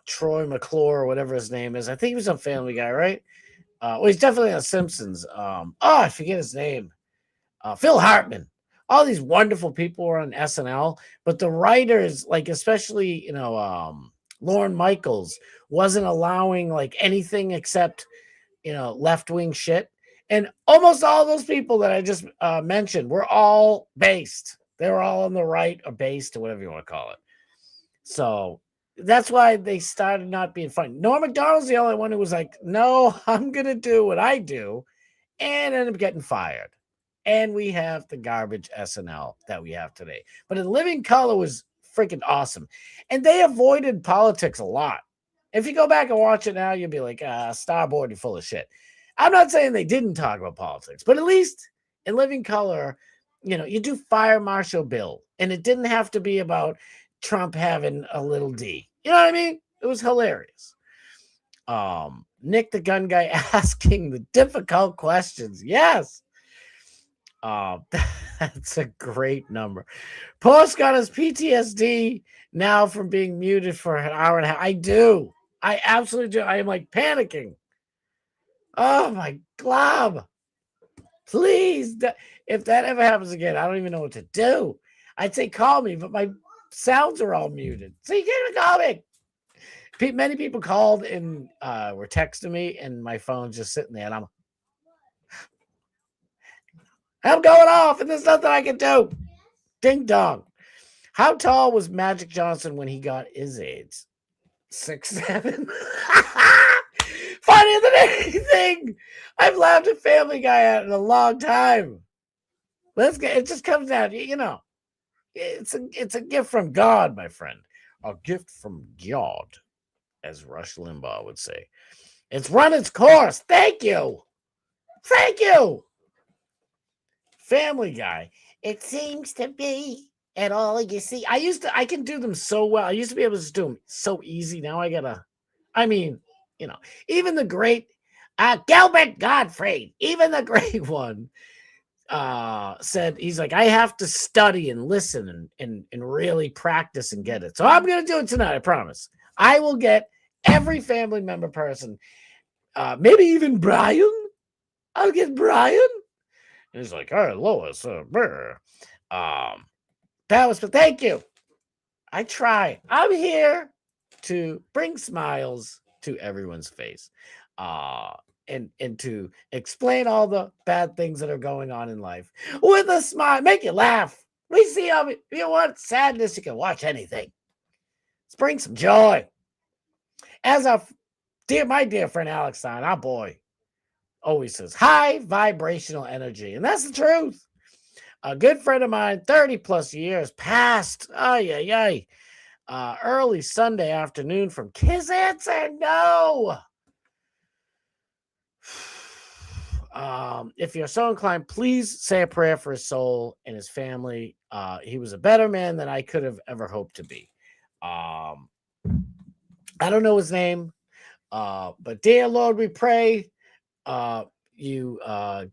Troy McClure, or whatever his name is. I think he was on Family Guy, right? Well, he's definitely on Simpsons. I forget his name. Phil Hartman. All these wonderful people were on SNL, but the writers, like especially, Lorne Michaels, wasn't allowing like anything except, left-wing shit. And almost all those people that I just mentioned were all based. They were all on the right or based or whatever you want to call it. So that's why they started not being funny. Norm Macdonald's the only one who was like, no, I'm going to do what I do, and ended up getting fired. And we have the garbage SNL that we have today. But In Living Color was freaking awesome. And they avoided politics a lot. If you go back and watch it now, you'll be like, Starboard, you're full of shit. I'm not saying they didn't talk about politics, but at least In Living Color, you do Fire Marshal Bill. And it didn't have to be about Trump having a little D. You know what I mean? It was hilarious. Nick the Gun Guy asking the difficult questions. Yes. That's a great number. Post got his PTSD now from being muted for an hour and a half. I do. I absolutely do. I am like panicking. Oh my glob. Please. If that ever happens again, I don't even know what to do. I'd say call me, but my sounds are all muted. So you can't even call me. Many people called and were texting me, and my phone's just sitting there, and I'm going off, and there's nothing I can do. Ding dong. How tall was Magic Johnson when he got his AIDS? 6'7". Funnier than anything. I've laughed at Family Guy at in a long time. It just comes down, it's a gift from God, my friend. A gift from God, as Rush Limbaugh would say. It's run its course. Thank you. Thank you. Family Guy. It seems to be at all you see. I can do them so well. I used to be able to do them so easy. Now even the great Gilbert Gottfried, even the great one, said, he's like, I have to study and listen and really practice and get it. So I'm going to do it tonight. I promise. I will get every family member person, maybe even Brian. I'll get Brian. And he's like, all right, Lois. Thank you. I try. I'm here to bring smiles to everyone's face. And to explain all the bad things that are going on in life with a smile, make you laugh. We see how if you want sadness, you can watch anything. Let's bring some joy. As my dear friend Alex Stein, our boy, always says, high vibrational energy. And that's the truth. A good friend of mine, 30 plus years, passed. Early Sunday afternoon from Kiss Answer. No. If you're so inclined, please say a prayer for his soul and his family. He was a better man than I could have ever hoped to be. I don't know his name, but dear Lord, we pray you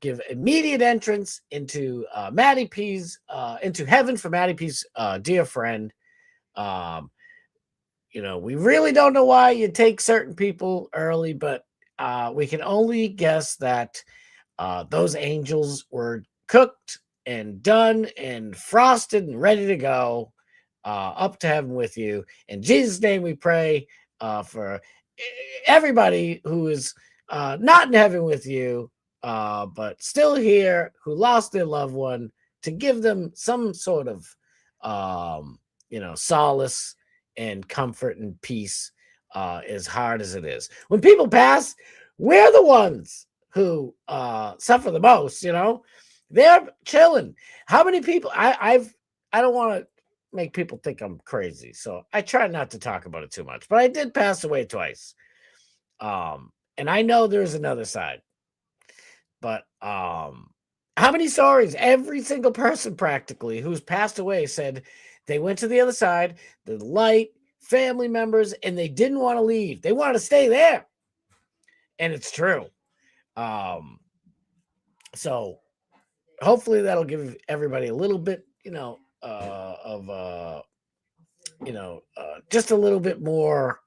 give immediate entrance into Matty P's into heaven for Matty P's dear friend. We really don't know why you take certain people early, but we can only guess that those angels were cooked and done and frosted and ready to go up to heaven with you. In Jesus' name we pray for everybody who is not in heaven with you, but still here, who lost their loved one, to give them some sort of, solace and comfort and peace, as hard as it is. When people pass, we're the ones who suffer the most, They're chilling. How many people? I don't want to make people think I'm crazy, so I try not to talk about it too much. But I did pass away twice. And I know there's another side. But how many stories? Every single person practically who's passed away said they went to the other side, the light, family members, and they didn't want to leave. They wanted to stay there. And it's true. So hopefully that'll give everybody a little bit, just a little bit more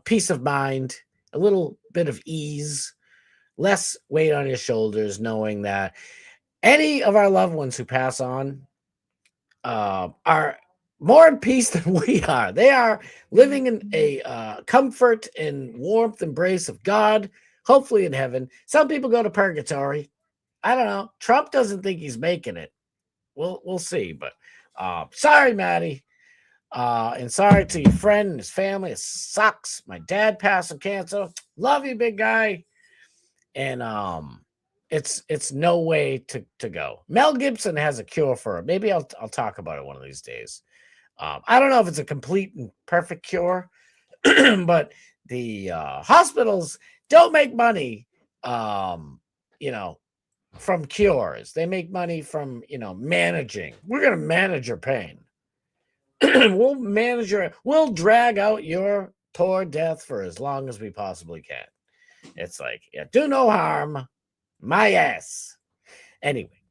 peace of mind, a little bit of ease, less weight on your shoulders, knowing that any of our loved ones who pass on are more in peace than we are. They are living in a comfort and warmth embrace of God, hopefully in heaven. Some people go to purgatory. I don't know. Trump doesn't think he's making it. We'll see. But sorry, Maddie. And sorry to your friend and his family. It sucks. My dad passed of cancer. Love you, big guy. And it's no way to go. Mel Gibson has a cure for it. Maybe I'll talk about it one of these days. I don't know if it's a complete and perfect cure, but the hospitals don't make money, from cures. They make money from, managing. We're going to manage your pain. We'll drag out your poor death for as long as we possibly can. It's like, do no harm, my ass. Anyway,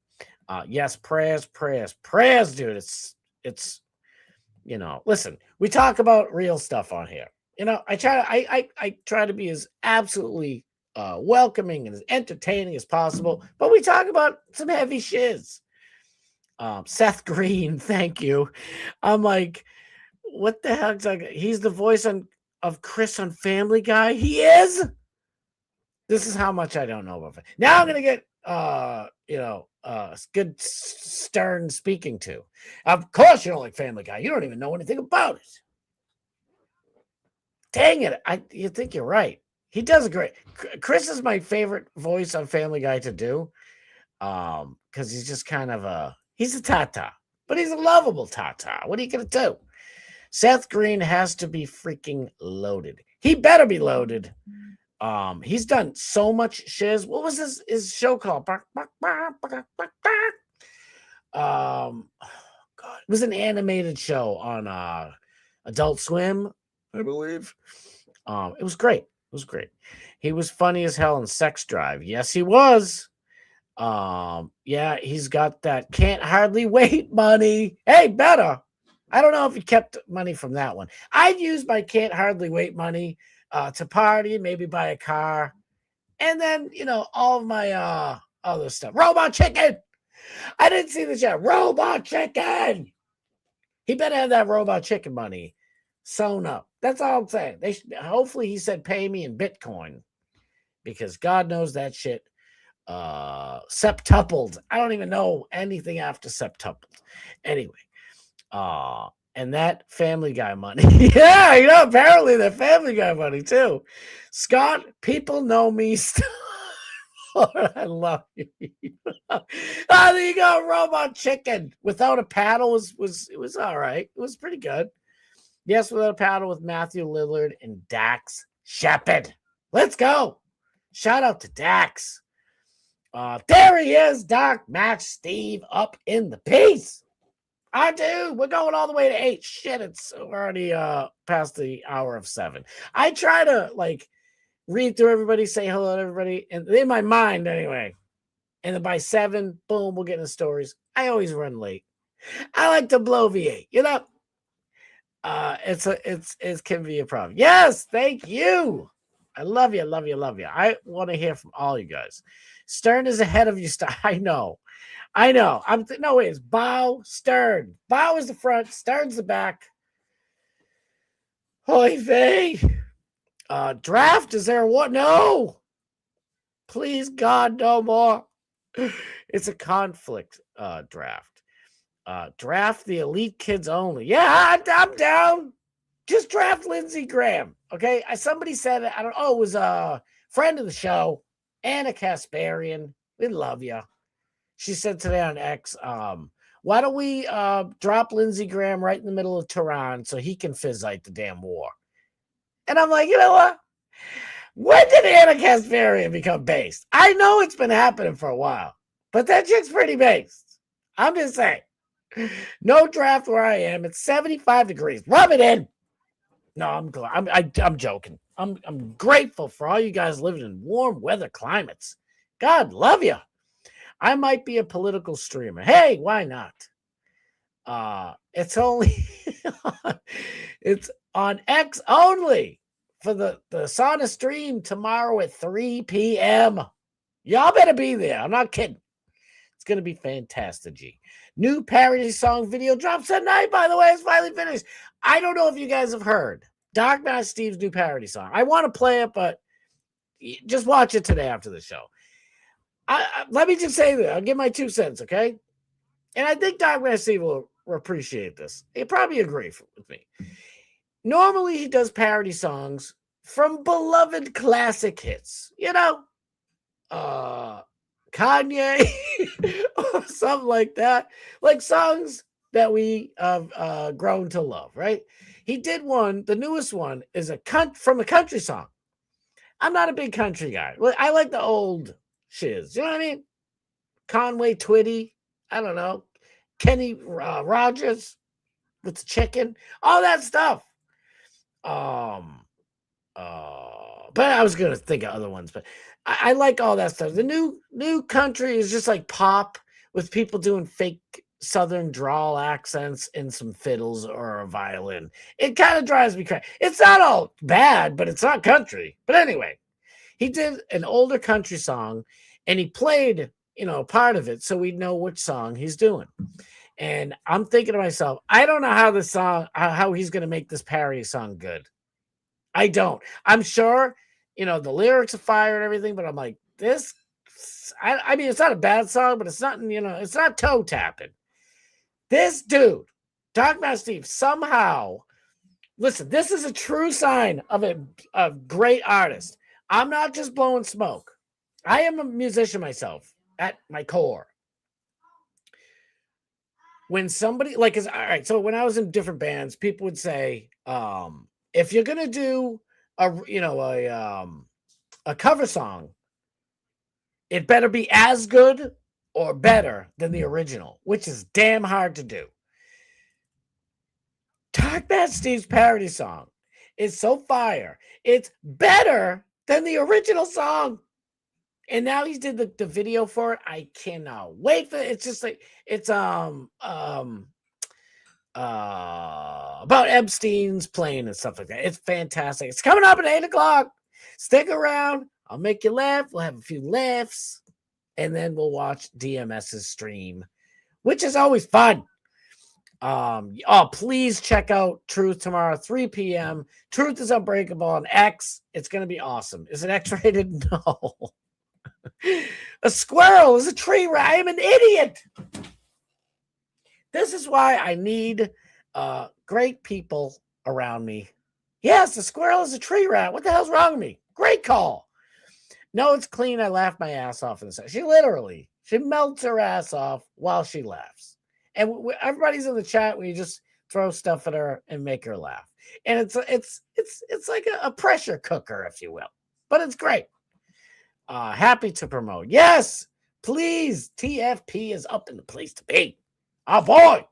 yes, prayers, dude. It's listen, we talk about real stuff on here. I try to be as absolutely welcoming and as entertaining as possible, but we talk about some heavy shiz. Seth Green, thank you. I'm like, what the heck's like? He's the voice of Chris on Family Guy. He is. This is how much I don't know about it. Now I'm gonna get good stern speaking to. Of course you don't like Family Guy. You don't even know anything about it. Dang it! You think you're right. He does great. Chris is my favorite voice on Family Guy to do, because he's just kind of he's a tata, but he's a lovable tata. What are you gonna do? Seth Green has to be freaking loaded. He better be loaded. He's done so much shiz. What was his show called? God, it was an animated show on Adult Swim, I believe. It was great. He was funny as hell in Sex Drive. Yes, he was. Yeah, he's got that can't hardly wait money. Hey, better. I don't know if he kept money from that one. I'd use my can't hardly wait money to party, maybe buy a car, and then all of my other stuff. Robot Chicken. I didn't see this yet. Robot Chicken. He better have that Robot Chicken money sewn up. That's all I'm saying. Hopefully he said pay me in Bitcoin, because God knows that shit septupled. I don't even know anything after septupled. Anyway, and that Family Guy money. Yeah, apparently that Family Guy money too. Scott, people know me. I love you. There you go, Robot Chicken. Without a Paddle was all right. It was pretty good. Yes, Without a Paddle with Matthew Lillard and Dax Shepard. Let's go. Shout out to Dax. There he is, Doc, Max, Steve, up in the piece. I do. We're going all the way to 8. Shit, it's already past the hour of 7. I try to read through everybody, say hello to everybody, and in my mind anyway. And then by 7, boom, we'll get into stories. I always run late. I like to bloviate, it can be a problem. Yes, thank you. I love you. I want to hear from all you guys. Stern is ahead of you. I know. No, wait, it's Bow, Stern. Bow is the front, Stern's the back. Holy vey. Draft, is there what? No. Please, God, no more. It's a conflict draft. Draft the elite kids only. Yeah, I'm down. Just draft Lindsey Graham. Okay. Somebody said it. It was a friend of the show, Anna Kasparian. We love you. She said today on X, why don't we drop Lindsey Graham right in the middle of Tehran so he can fizzite the damn war? And I'm like, you know what? When did Anna Kasparian become based? I know it's been happening for a while, but that chick's pretty based. I'm just saying. No draft where I am. It's 75 degrees. Rub it in. No, I'm glad. I'm joking. I'm grateful for all you guys living in warm weather climates. God love you. I might be a political streamer. Hey, why not? It's only it's on X only for the sauna stream tomorrow at 3 p.m. Y'all better be there. I'm not kidding. It's gonna be fantastic. G. New parody song video drops tonight, by the way. It's finally finished. I don't know if you guys have heard Dark Knight Steve's new parody song. I want to play it, but just watch it today after the show. Let me just say that. I'll give my 2 cents, okay? And I think Dark Knight Steve will appreciate this. He'll probably agree with me. Normally, he does parody songs from beloved classic hits. You know, Kanye or something like that. Like songs that we have grown to love, right? He did one. The newest one is from a country song. I'm not a big country guy. I like the old shiz. You know what I mean? Conway Twitty. I don't know. Kenny Rogers with the chicken. All that stuff. But I was gonna think of other ones, but I like all that stuff. The new country is just like pop with people doing fake Southern drawl accents and some fiddles or a violin. It kind of drives me crazy. It's not all bad, but it's not country. But anyway, he did an older country song and he played, part of it so we know which song he's doing. And I'm thinking to myself, I don't know how he's going to make this parody song good. I don't. I'm sure, the lyrics are fire and everything, but I'm like, this, I mean, it's not a bad song, but it's not, it's not toe tapping. This dude, Dark Knight Steve, somehow, listen, this is a true sign of a great artist. I'm not just blowing smoke. I am a musician myself at my core. When somebody all right, so when I was in different bands, people would say, if you're gonna do a cover song, it better be as good or better than the original, which is damn hard to do. Dark Knight Steve's parody song is so fire. It's better than the original song. And now he's did the video for it. I cannot wait for it. It's just like it's about Epstein's plane and stuff like that. It's fantastic. It's coming up at 8:00. Stick around. I'll make you laugh. We'll have a few laughs. And then we'll watch DMS's stream, which is always fun. Please check out Truth tomorrow, 3 p.m. Truth is Unbreakable on X. It's going to be awesome. Is it X-rated? No. A squirrel is a tree rat. I am an idiot. This is why I need great people around me. Yes, the squirrel is a tree rat. What the hell's wrong with me? Great call. No, it's clean. I laughed my ass off in the set. She melts her ass off while she laughs. And everybody's in the chat where you just throw stuff at her and make her laugh. And it's like a pressure cooker, if you will. But it's great. Happy to promote. Yes, please. TFP is up in the place to be. Oh, boy.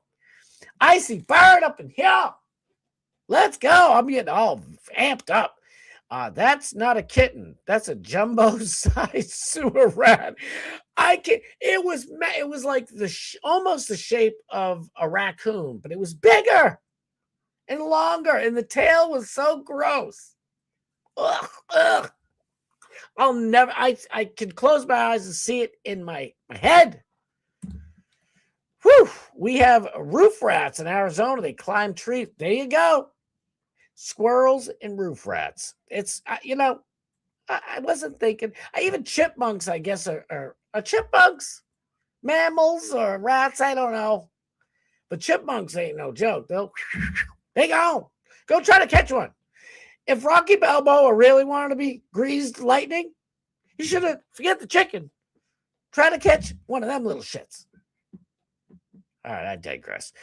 Icy Bird up in here. Let's go. I'm getting all amped up. That's not a kitten. That's a jumbo-sized sewer rat. It was like almost the shape of a raccoon, but it was bigger and longer, and the tail was so gross. Ugh. I'll never. I can close my eyes and see it in my head. Whew. We have roof rats in Arizona. They climb trees. There you go. Squirrels and roof rats. It's I wasn't thinking. Even chipmunks, I guess, are chipmunks mammals or rats. I don't know, but chipmunks ain't no joke. They go try to catch one. If Rocky Balboa really wanted to be greased lightning, he should have forget the chicken. Try to catch one of them little shits. All right, I digress.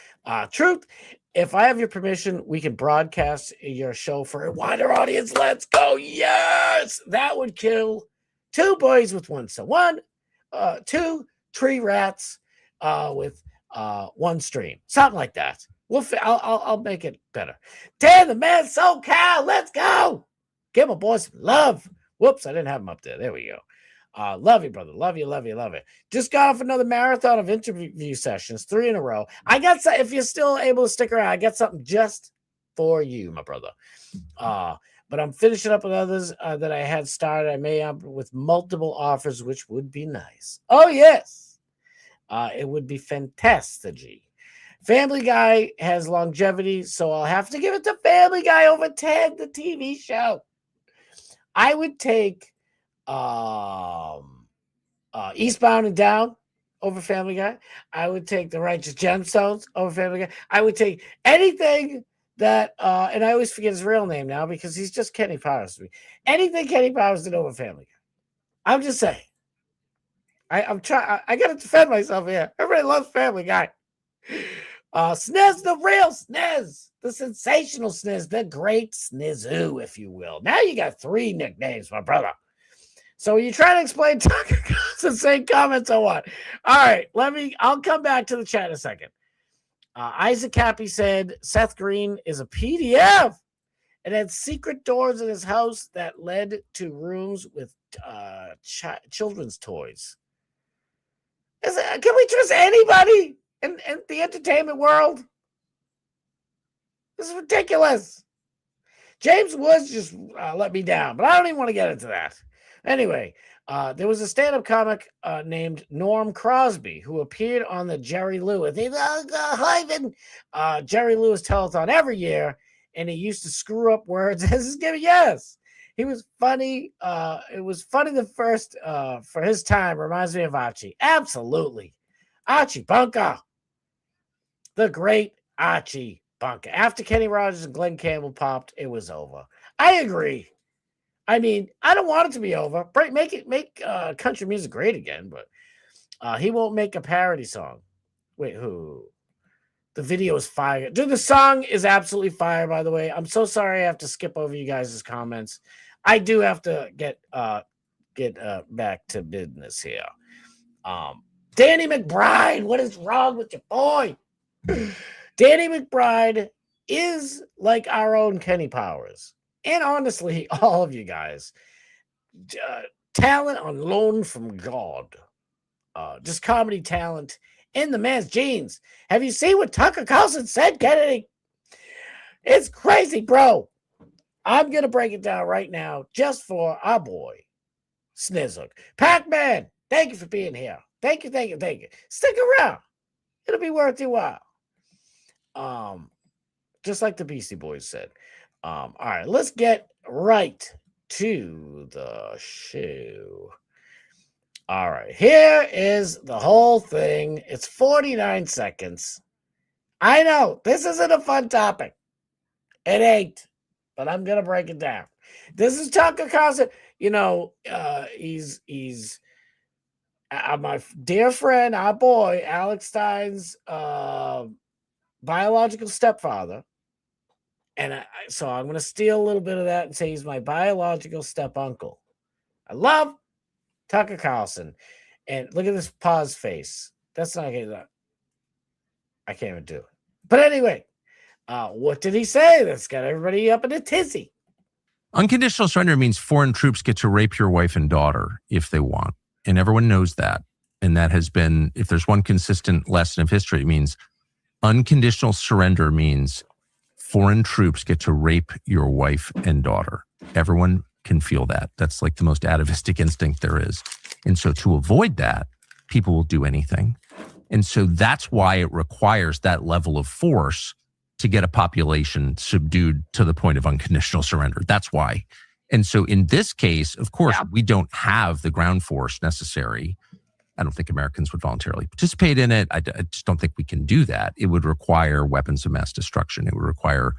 Truth, if I have your permission, we can broadcast your show for a wider audience. Let's go. Yes. That would kill 2 boys with 1 stone. 2 tree rats with 1 stream. Something like that. I'll make it better. Dan the man SoCal. Let's go. Give my boys some love. Whoops, I didn't have him up there. There we go. Love you, brother. Love you, love you, love you. Just got off another marathon of interview sessions, 3 in a row. I got some, if you're still able to stick around, I got something just for you, my brother. But I'm finishing up with others that I had started. I may up with multiple offers, which would be nice. Oh, yes. It would be fantastic. Family Guy has longevity, so I'll have to give it to Family Guy over Ted, the TV show. I would take Eastbound and Down over Family Guy. I would take The Righteous Gemstones over Family Guy. I would take anything that, and I always forget his real name now because he's just Kenny Powers to me. Anything Kenny Powers did over Family Guy. I'm just saying. I'm trying. I got to defend myself here. Everybody loves Family Guy. Sniz, the real Sniz, the sensational Sniz, the great Snizoo, if you will. Now you got 3 nicknames, my brother. So you trying to explain Tucker Carlson's same comments or what? All right, I'll come back to the chat in a second. Isaac Cappy said Seth Green is a PDF and had secret doors in his house that led to rooms with children's toys. Can we trust anybody in the entertainment world? This is ridiculous. James Woods just let me down, but I don't even want to get into that. Anyway, there was a stand-up comic named Norm Crosby who appeared on the Jerry Lewis Jerry Lewis telethon every year, and he used to screw up words as his gimmick. Yes, he was funny. It was funny the first for his time. Reminds me of Archie. Absolutely, Archie Bunker, the great Archie Bunker. After Kenny Rogers and Glenn Campbell popped, it was over. I agree. I mean, I don't want it to be over. Make country music great again, but he won't make a parody song. Wait, who? The video is fire. Dude, the song is absolutely fire, by the way. I'm so sorry I have to skip over you guys' comments. I do have to get back to business here. Danny McBride, what is wrong with your boy? Danny McBride is like our own Kenny Powers. And honestly, all of you guys, talent on loan from God, just comedy talent in the man's genes. Have you seen what Tucker Carlson said, Kennedy? It's crazy, bro. I'm going to break it down right now just for our boy, Snizhook. Pac-Man, thank you for being here. Thank you. Stick around. It'll be worth your while. Just like the Beastie Boys said. All right, let's get right to the show. All right, here is the whole thing. It's 49 seconds. I know this isn't a fun topic. It ain't, but I'm gonna break it down. This is Tucker Carlson. You know, he's my dear friend, our boy, Alex Stein's biological stepfather. And so I'm going to steal a little bit of that and say he's my biological step uncle. I love Tucker Carlson. And look at this pause face. That's not good. I can't even do it. But anyway, what did he say? That's got everybody up in a tizzy. Unconditional surrender means foreign troops get to rape your wife and daughter if they want. And everyone knows that. And that has been, if there's one consistent lesson of history, it means unconditional surrender means foreign troops get to rape your wife and daughter. Everyone can feel that. That's like the most atavistic instinct there is. And so to avoid that, people will do anything. And so that's why it requires that level of force to get a population subdued to the point of unconditional surrender. That's why. And so in this case, of course, we don't have the ground force necessary. I don't think Americans would voluntarily participate in it. I just don't think we can do that. It would require weapons of mass destruction. It would require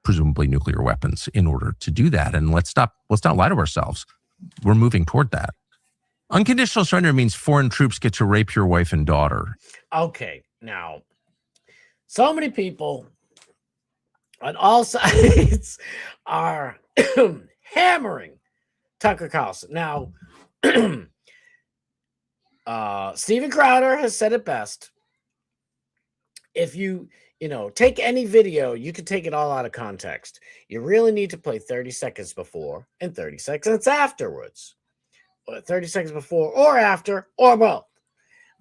presumably nuclear weapons in order to do that. And let's not lie to ourselves. We're moving toward that. Unconditional surrender means foreign troops get to rape your wife and daughter. Okay, now, so many people on all sides are hammering Tucker Carlson. Now, Steven Crowder has said it best. If you take any video, you can take it all out of context. You really need to play 30 seconds before and 30 seconds afterwards. 30 seconds before or after or both.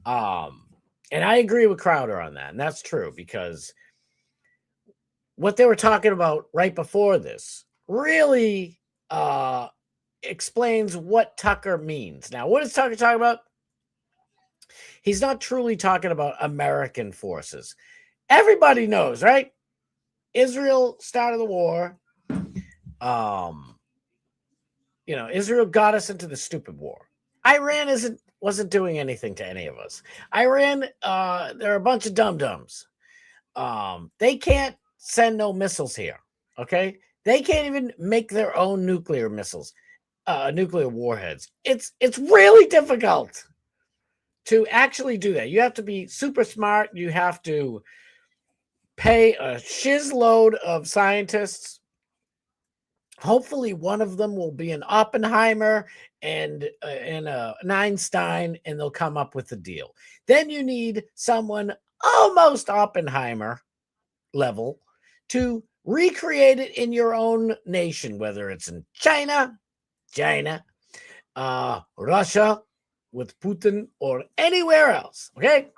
And I agree with Crowder on that. And that's true because what they were talking about right before this really explains what Tucker means. Now, what is Tucker talking about? He's not truly talking about American forces. Everybody knows, right? Israel started the war. Israel got us into the stupid war. Iran wasn't doing anything to any of us. Iran, they're a bunch of dum-dums. They can't send no missiles here. Okay? They can't even make their own nuclear missiles, nuclear warheads. It's really difficult to actually do that. You have to be super smart. You have to pay a shizload of scientists. Hopefully one of them will be an Oppenheimer and an Einstein, and they'll come up with a deal. Then you need someone almost Oppenheimer level to recreate it in your own nation, whether it's in China, Russia with Putin, or anywhere else. Okay.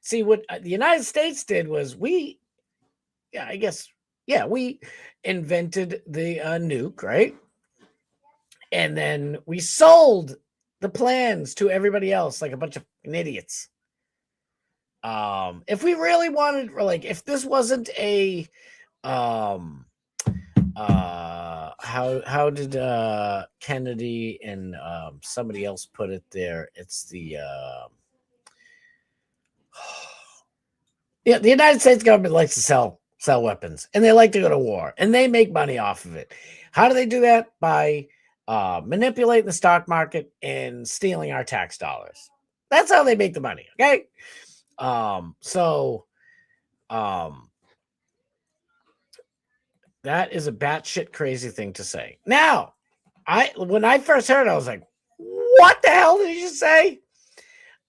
See, what the United States did was we invented the nuke, right? And then we sold the plans to everybody else like a bunch of idiots. If we really wanted, if this wasn't a how did Kennedy and somebody else put it there? It's the the United States government likes to sell weapons, and they like to go to war, and they make money off of it. How do they do that? By manipulating the stock market and stealing our tax dollars. That's how they make the money. Okay. That is a batshit crazy thing to say. Now, when I first heard it, I was like, what the hell did you just say?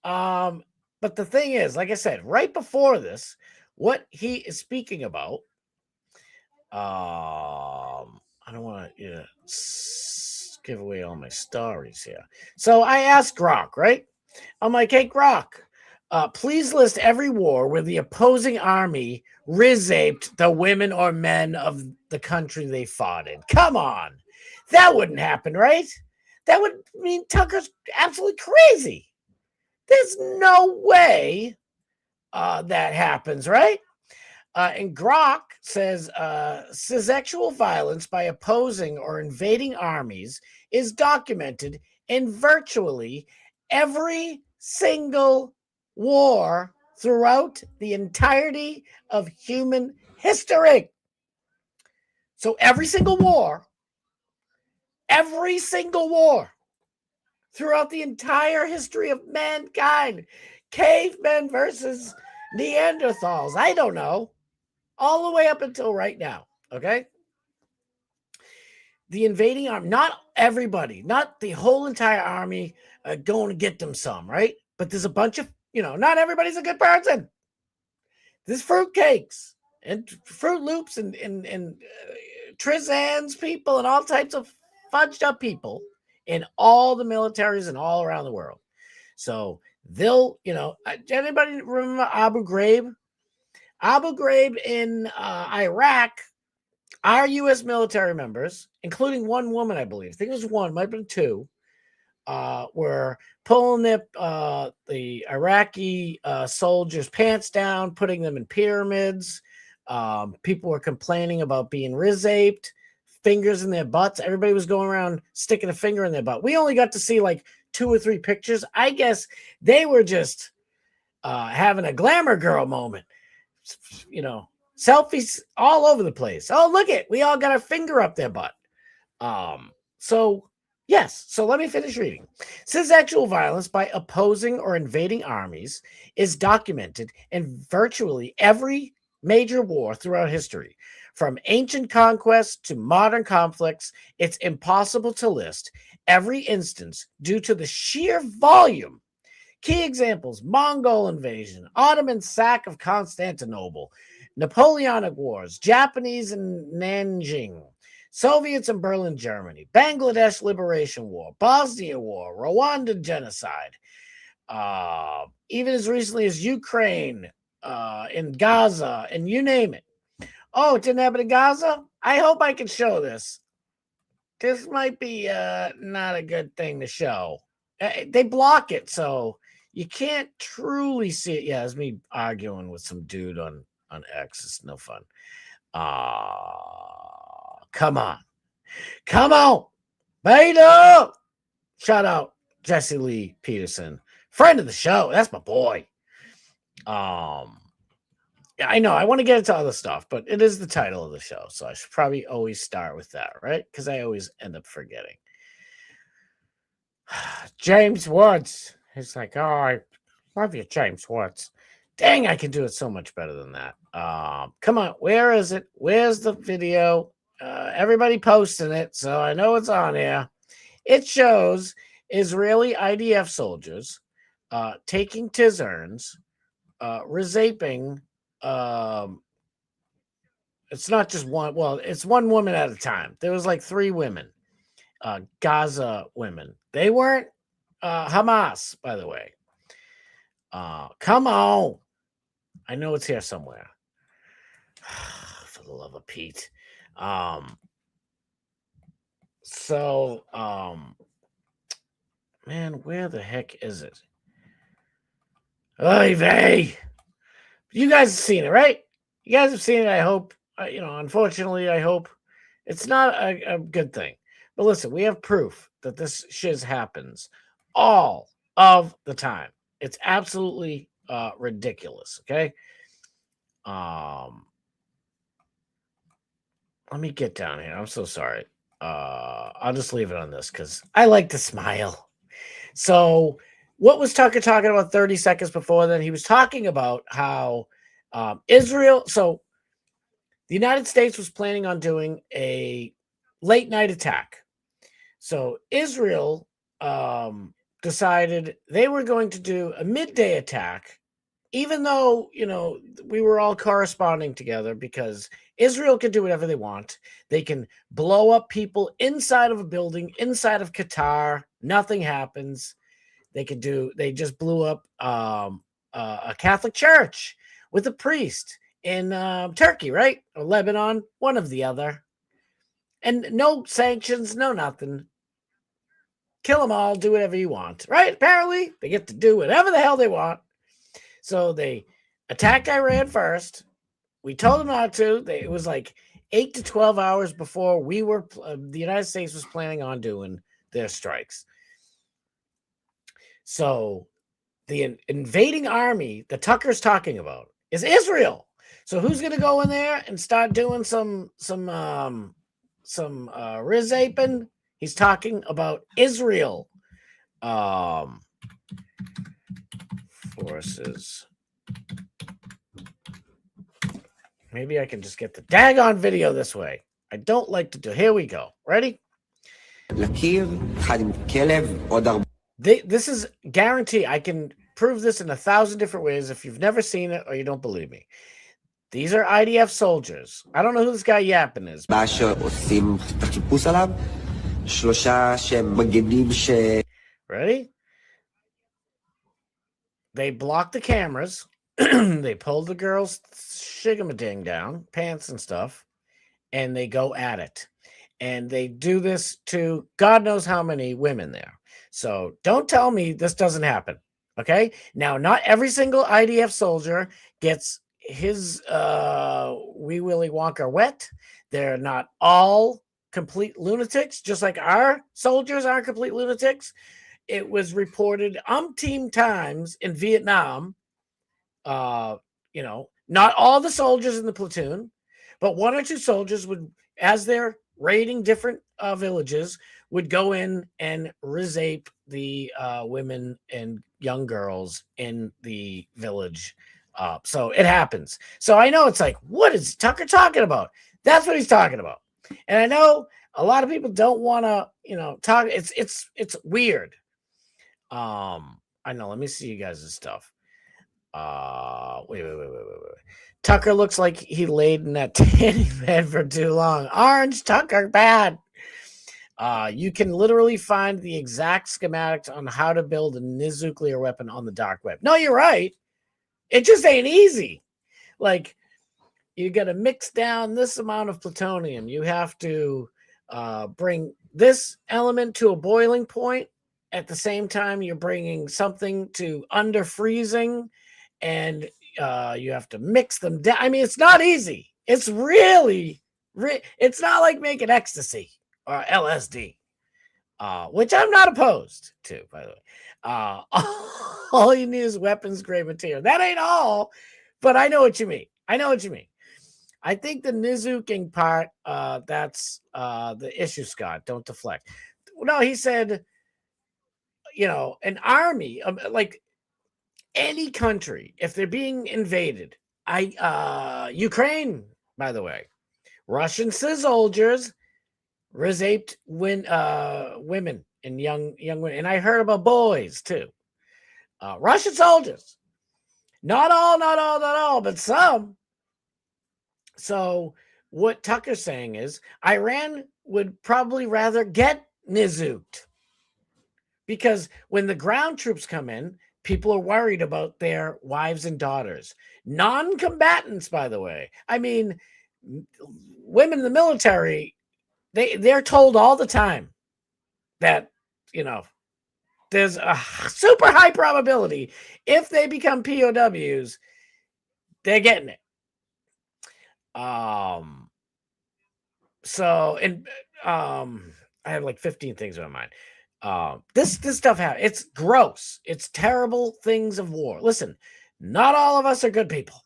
But the thing is, like I said, right before this, what he is speaking about, I don't want to give away all my stories here. So I asked Grok, right? I'm like, hey, Grok, please list every war where the opposing army rizaped the women or men of the country they fought in. Come on. That wouldn't happen, right? That would mean Tucker's absolutely crazy. There's no way that happens, right? And Grok says sexual violence by opposing or invading armies is documented in virtually every single war throughout the entirety of human history. So every single war throughout the entire history of mankind, cavemen versus Neanderthals, I don't know, all the way up until right now, okay? The invading army, not everybody, not the whole entire army going to get them some, right? But there's a bunch of, not everybody's a good person. There's fruitcakes and Fruit Loops and Trizans people and all types of fudged up people in all the militaries and all around the world. So they'll, anybody remember Abu Ghraib? Abu Ghraib in Iraq, our U.S. military members, including one woman, I believe, I think it was one, might have been two, were pulling the Iraqi soldiers' pants down, putting them in pyramids. People were complaining about being rizaped, fingers in their butts. Everybody was going around sticking a finger in their butt. We only got to see like 2 or 3 pictures. I guess they were just having a glamour girl moment. Selfies all over the place. Oh, look it. We all got our finger up their butt. So Yes, so let me finish reading. Since actual violence by opposing or invading armies is documented in virtually every major war throughout history, from ancient conquests to modern conflicts, it's impossible to list every instance due to the sheer volume. Key examples: Mongol invasion, Ottoman sack of Constantinople, Napoleonic Wars, Japanese in Nanjing, Soviets in Berlin, Germany, Bangladesh Liberation War, Bosnia War, Rwanda genocide, even as recently as Ukraine, in Gaza, and you name it. Oh, it didn't happen in Gaza? I hope I can show this. This might be not a good thing to show. They block it, so you can't truly see it. Yeah, it's me arguing with some dude on X. It's no fun. Come on. Come on. Beta. Shout out Jesse Lee Peterson. Friend of the show. That's my boy. Yeah, I know. I want to get into other stuff, but it is the title of the show, so I should probably always start with that, right? Because I always end up forgetting. James Woods. He's like, oh, I love you, James Woods. Dang, I can do it so much better than that. Come on, where is it? Where's the video? Everybody posting it, so I know it's on here. It shows Israeli IDF soldiers taking tizerns, resaping. It's not just one. Well, it's one woman at a time. There was like 3 women, Gaza women. They weren't Hamas, by the way. Come on. I know it's here somewhere. For the love of Pete. Man, where the heck is it? Oy vey. You guys have seen it, right? You guys have seen it, I hope. Unfortunately, I hope. It's not a good thing. But listen, we have proof that this shiz happens all of the time. It's absolutely ridiculous, okay? Let me get down here. I'm so sorry. I'll just leave it on this because I like to smile. So what was Tucker talking about 30 seconds before then? He was talking about how Israel, so the United States was planning on doing a late night attack. So Israel decided they were going to do a midday attack, even though, we were all corresponding together, because Israel can do whatever they want. They can blow up people inside of a building, inside of Qatar. Nothing happens. They just blew up a Catholic church with a priest in Turkey, right? Or Lebanon, one of the other. And no sanctions, no nothing. Kill them all, do whatever you want, right? Apparently, they get to do whatever the hell they want. So they attacked Iran first. We told them not to. It was like 8 to 12 hours before the United States was planning on doing their strikes. So the invading army that Tucker's talking about is Israel. So who's going to go in there and start doing some rizaping? He's talking about Israel. Forces. Maybe I can just get the daggone video this way. I don't like to do. Here we go. Ready? This is guarantee. I can prove this in 1,000 different ways if you've never seen it or you don't believe me. These are IDF soldiers. I don't know who this guy yapping is. Ready? They block the cameras. They pull the girl's shigamading down, pants and stuff, and they go at it. And they do this to God knows how many women there. So don't tell me this doesn't happen. Okay? Now, not every single IDF soldier gets his Wee Willy Wonka wet. They're not all complete lunatics, just like our soldiers are complete lunatics. It was reported umpteen times in Vietnam, not all the soldiers in the platoon, but 1 or 2 soldiers would, as they're raiding different villages, would go in and rape the women and young girls in the village. So it happens. So I know it's like, what is Tucker talking about? That's what he's talking about. And I know a lot of people don't want to, talk. It's weird. I know. Let me see you guys' stuff. Wait. Tucker looks like he laid in that tanning bed for too long. Orange Tucker, bad. You can literally find the exact schematics on how to build a nuclear weapon on the dark web. No, you're right. It just ain't easy. Like, you got to mix down this amount of plutonium. You have to bring this element to a boiling point. At the same time, you're bringing something to under freezing, and you have to mix them down. I mean, it's not easy. It's really, it's not like making ecstasy or LSD, which I'm not opposed to, by the way. All you need is weapons grade material. That ain't all, but I know what you mean. I think the nizuking part, that's the issue, Scott. Don't deflect. No, he said, an army, like any country, if they're being invaded, Ukraine, by the way, Russian soldiers raped women and young women, and I heard about boys too. Russian soldiers, not all, but some. So what Tucker's saying is Iran would probably rather get nizuked, because when the ground troops come in, people are worried about their wives and daughters. Non-combatants, by the way. I mean, women in the military, they're told all the time that, there's a super high probability if they become POWs, they're getting it. So, and I have like 15 things in my mind. This stuff happens. It's gross. It's terrible things of war. Listen, not all of us are good people.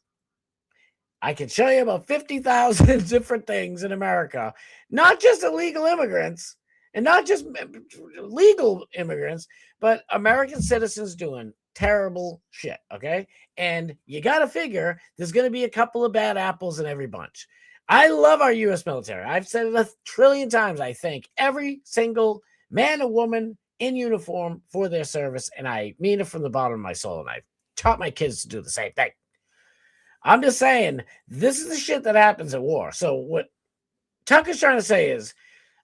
I can show you about 50,000 different things in America, not just illegal immigrants and not just legal immigrants, but American citizens doing terrible shit. Okay. And you got to figure there's going to be a couple of bad apples in every bunch. I love our U.S. military. I've said it 1 trillion times. I thank every single man and woman in uniform for their service, and I mean it from the bottom of my soul, and I've taught my kids to do the same thing. I'm just saying, this is the shit that happens at war. So what Tucker's trying to say is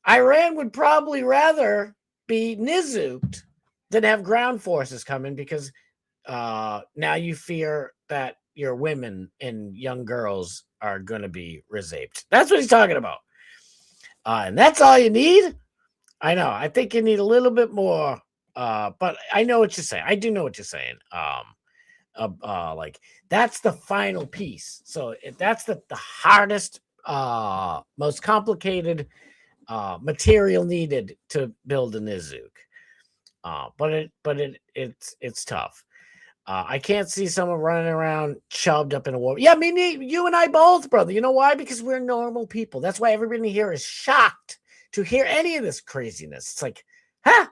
Iran would probably rather be nizuked than have ground forces come in, because now you fear that your women and young girls are going to be raped. That's what he's talking about. And that's all you need. I know. I think you need a little bit more, but I know what you're saying. I do know what you're saying. Like, that's the final piece. So that's the hardest, most complicated material needed to build a nizuke. But it's tough. I can't see someone running around chubbed up in a war. Yeah, you and I both, brother. You know why? Because we're normal people. That's why everybody here is shocked to hear any of this craziness. It's like, huh?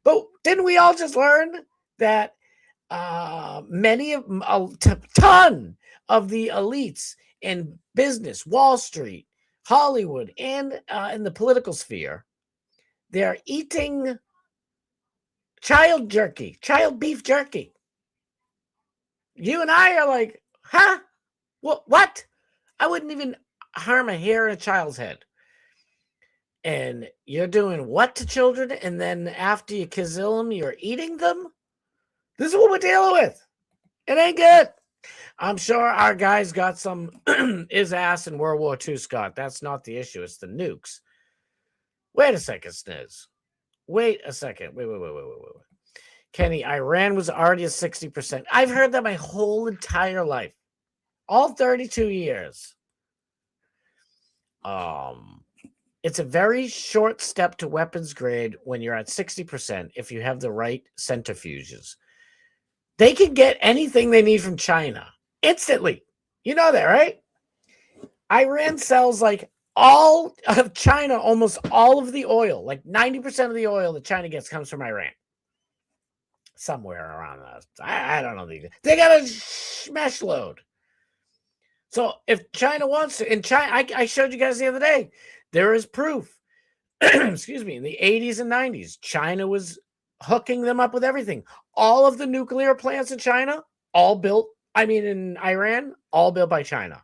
But didn't we all just learn that a ton of the elites in business, Wall Street, Hollywood, and in the political sphere, they're eating child beef jerky. You and I are like, huh? What? I wouldn't even harm a hair in a child's head. And you're doing what to children? And then after you kill them, you're eating them? This is what we're dealing with. It ain't good. I'm sure our guys got some his ass in World War II, Scott. That's not the issue. It's the nukes. Wait a second, Sniz. Wait a second. Wait. Kenny, Iran was already at 60%. I've heard that my whole entire life. All 32 years. It's a very short step to weapons grade when you're at 60% if you have the right centrifuges. They can get anything they need from China instantly. You know that, right? Iran sells like all of China, almost all of the oil, like 90% of the oil that China gets comes from Iran. Somewhere around that. I don't know. They got a smash load. So if China wants to, in China, I showed you guys the other day, there is proof. Excuse me, in the 80s and 90s, China was hooking them up with everything. All of the nuclear plants in China, in Iran, all built by China.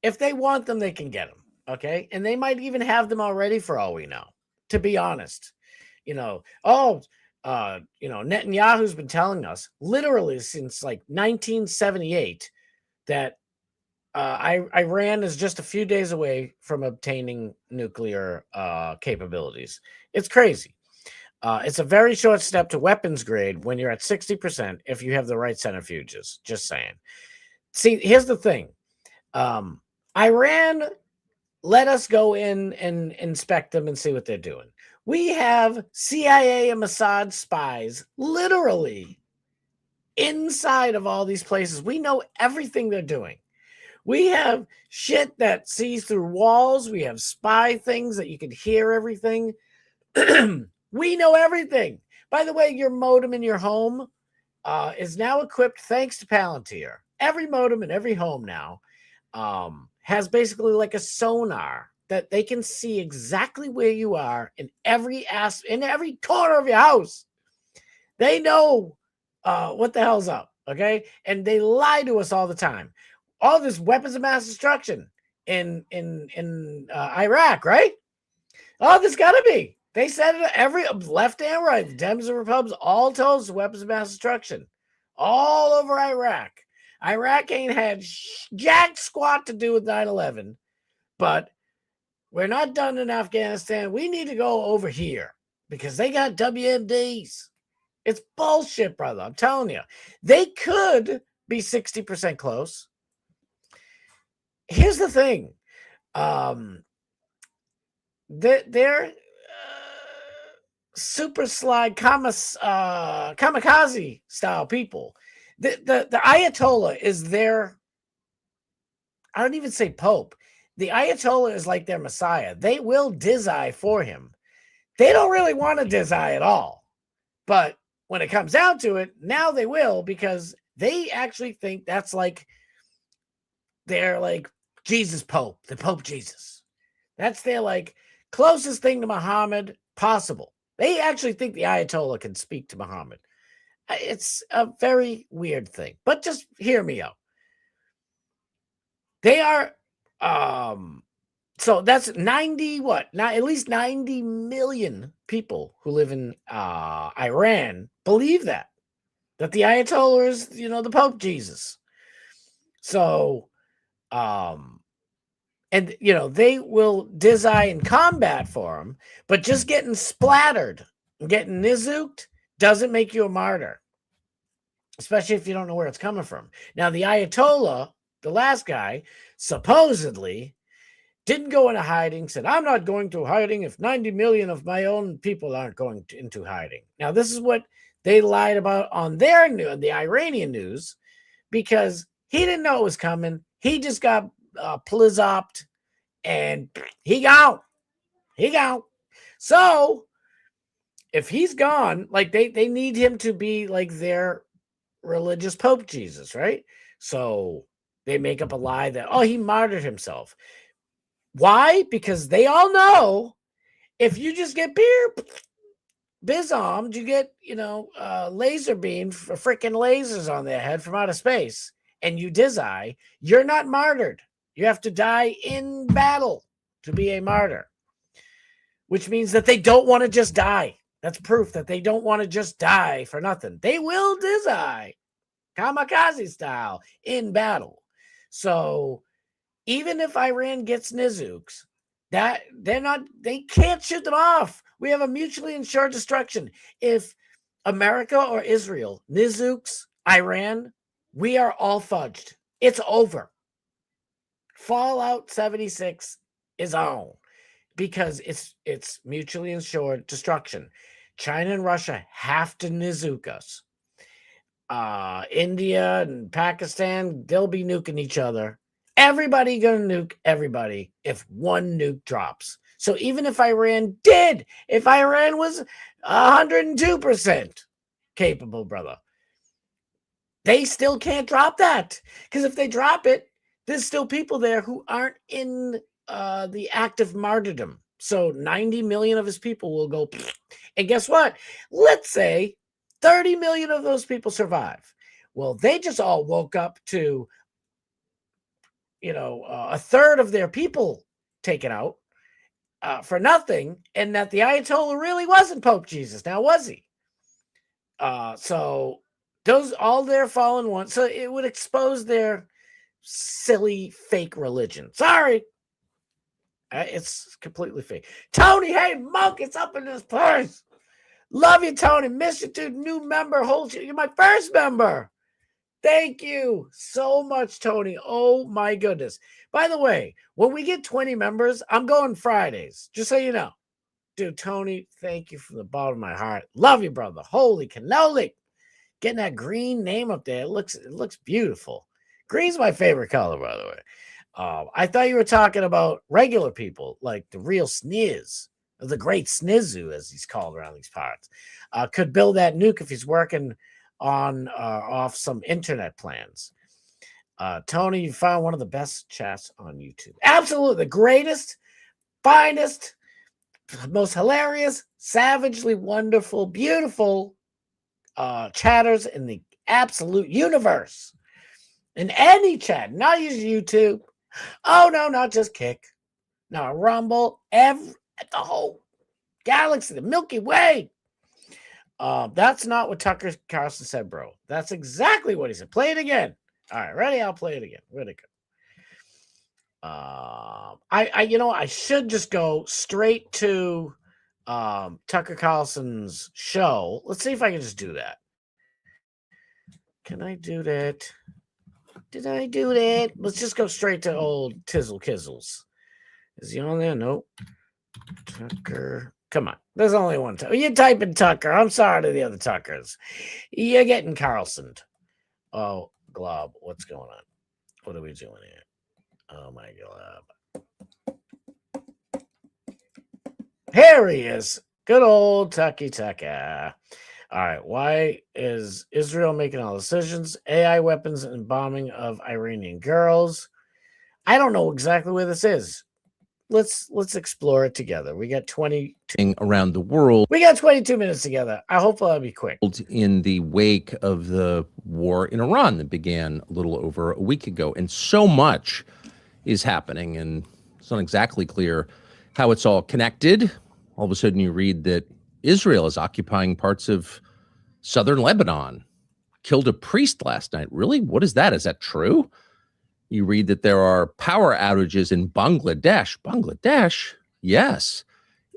If they want them, they can get them. Okay. And they might even have them already for all we know, to be honest. Netanyahu's been telling us literally since like 1978 that Iran is just a few days away from obtaining nuclear capabilities. It's crazy. It's a very short step to weapons grade when you're at 60% if you have the right centrifuges. Just saying. See, here's the thing. Iran let us go in and inspect them and see what they're doing. We have CIA and Mossad spies literally inside of all these places. We know everything they're doing. We have shit that sees through walls. We have spy things that you can hear everything. We know everything. By the way, your modem in your home is now equipped thanks to Palantir. Every modem in every home now has basically like a sonar that they can see exactly where you are in every corner of your house. They know what the hell's up, okay? And they lie to us all the time. All this weapons of mass destruction in Iraq, right? Oh, there's got to be. They said it every left and right. The Dems and Republicans all told us weapons of mass destruction all over Iraq. Iraq ain't had jack squat to do with 9/11, but we're not done in Afghanistan. We need to go over here because they got WMDs. It's bullshit, brother. I'm telling you. They could be 60% close. Here's the thing. They're super slide kamikaze style people. The Ayatollah is their, I don't even say Pope. The Ayatollah is like their Messiah. They will dizzy for him. They don't really want to dizzy at all. But when it comes down to it, now they will, because they actually think that's like, they're like Jesus Pope, the Pope Jesus. That's their like closest thing to Muhammad possible. They actually think the Ayatollah can speak to Muhammad. It's a very weird thing, but just hear me out. They are, so that's at least 90 million people who live in Iran believe that the Ayatollah is, the Pope Jesus. So, and they will dizzy in combat for him, but just getting splattered and getting nizuked doesn't make you a martyr, especially if you don't know where it's coming from. Now, the Ayatollah, the last guy, supposedly didn't go into hiding, said, I'm not going to hiding if 90 million of my own people aren't going into hiding. Now, this is what they lied about on their news, the Iranian news, because he didn't know it was coming. He just got plizzopped and he gone. So if he's gone, like they need him to be like their religious Pope Jesus, right? So they make up a lie that, he martyred himself. Why? Because they all know if you just get bizarmed, you get, laser beam for freaking lasers on their head from outer space, and you dizzy, you're not martyred. You have to die in battle to be a martyr, which means that they don't want to just die. That's proof that they don't want to just die for nothing. They will dizzy, kamikaze style, in battle. So even if Iran gets nizukes, they can't shoot them off. We have a mutually insured destruction. If America or Israel nizukes Iran, we are all fudged. It's over. Fallout 76 is on because it's mutually insured destruction. China and Russia have to nizuke us. India and Pakistan, they'll be nuking each other. Everybody gonna nuke everybody if one nuke drops. So even if Iran was 102% capable, brother, they still can't drop that. Because if they drop it, there's still people there who aren't in the active martyrdom. So 90 million of his people will go. And guess what? Let's say 30 million of those people survive. Well, they just all woke up to, a third of their people taken out for nothing, and that the Ayatollah really wasn't Pope Jesus. Now, was he? So those all their fallen ones. So it would expose their silly fake religion. Sorry. It's completely fake. Tony, hey, Monk, it's up in this place. Love you, Tony. Miss you, dude. New member. You're my first member. Thank you so much, Tony. Oh, my goodness. By the way, when we get 20 members, I'm going Fridays, just so you know. Dude, Tony, thank you from the bottom of my heart. Love you, brother. Holy cannoli. Getting that green name up there. It looks beautiful. Green's my favorite color, by the way. I thought you were talking about regular people, like the real Sniz, the great Snizu, as he's called around these parts. Could build that nuke if he's working on off some internet plans. Tony, you found one of the best chats on YouTube. Absolutely. The greatest, finest, most hilarious, savagely wonderful, beautiful chatters in the absolute universe. In any chat, not use YouTube. Oh, no, not just Kick. No, Rumble, the whole galaxy, the Milky Way. That's not what Tucker Carlson said, bro. That's exactly what he said. Play it again. All right, ready? I'll play it again. Where'd it go? I should just go straight to Tucker Carlson's show. Let's see if I can just do that. Can I do that? Did I do that? Let's just go straight to old Tizzle Kizzles. Is he on there? Nope. Tucker. Come on. There's only one. You're typing Tucker. I'm sorry to the other Tuckers. You're getting Carlson. Oh, Glob. What's going on? What are we doing here? Oh, my Glob. Here he is. Good old Tucky Tucker. All right. Why is Israel making all decisions? AI weapons and bombing of Iranian girls. I don't know exactly where this is. Let's explore it together. We got 20 around the world. We got 22 minutes together. I hope I'll be quick. In the wake of the war in Iran that began a little over a week ago, and so much is happening, and it's not exactly clear how it's all connected. All of a sudden, you read that Israel is occupying parts of southern Lebanon. Killed a priest last night. Really? What is that? Is that true? You read that there are power outages in Bangladesh. Bangladesh? Yes.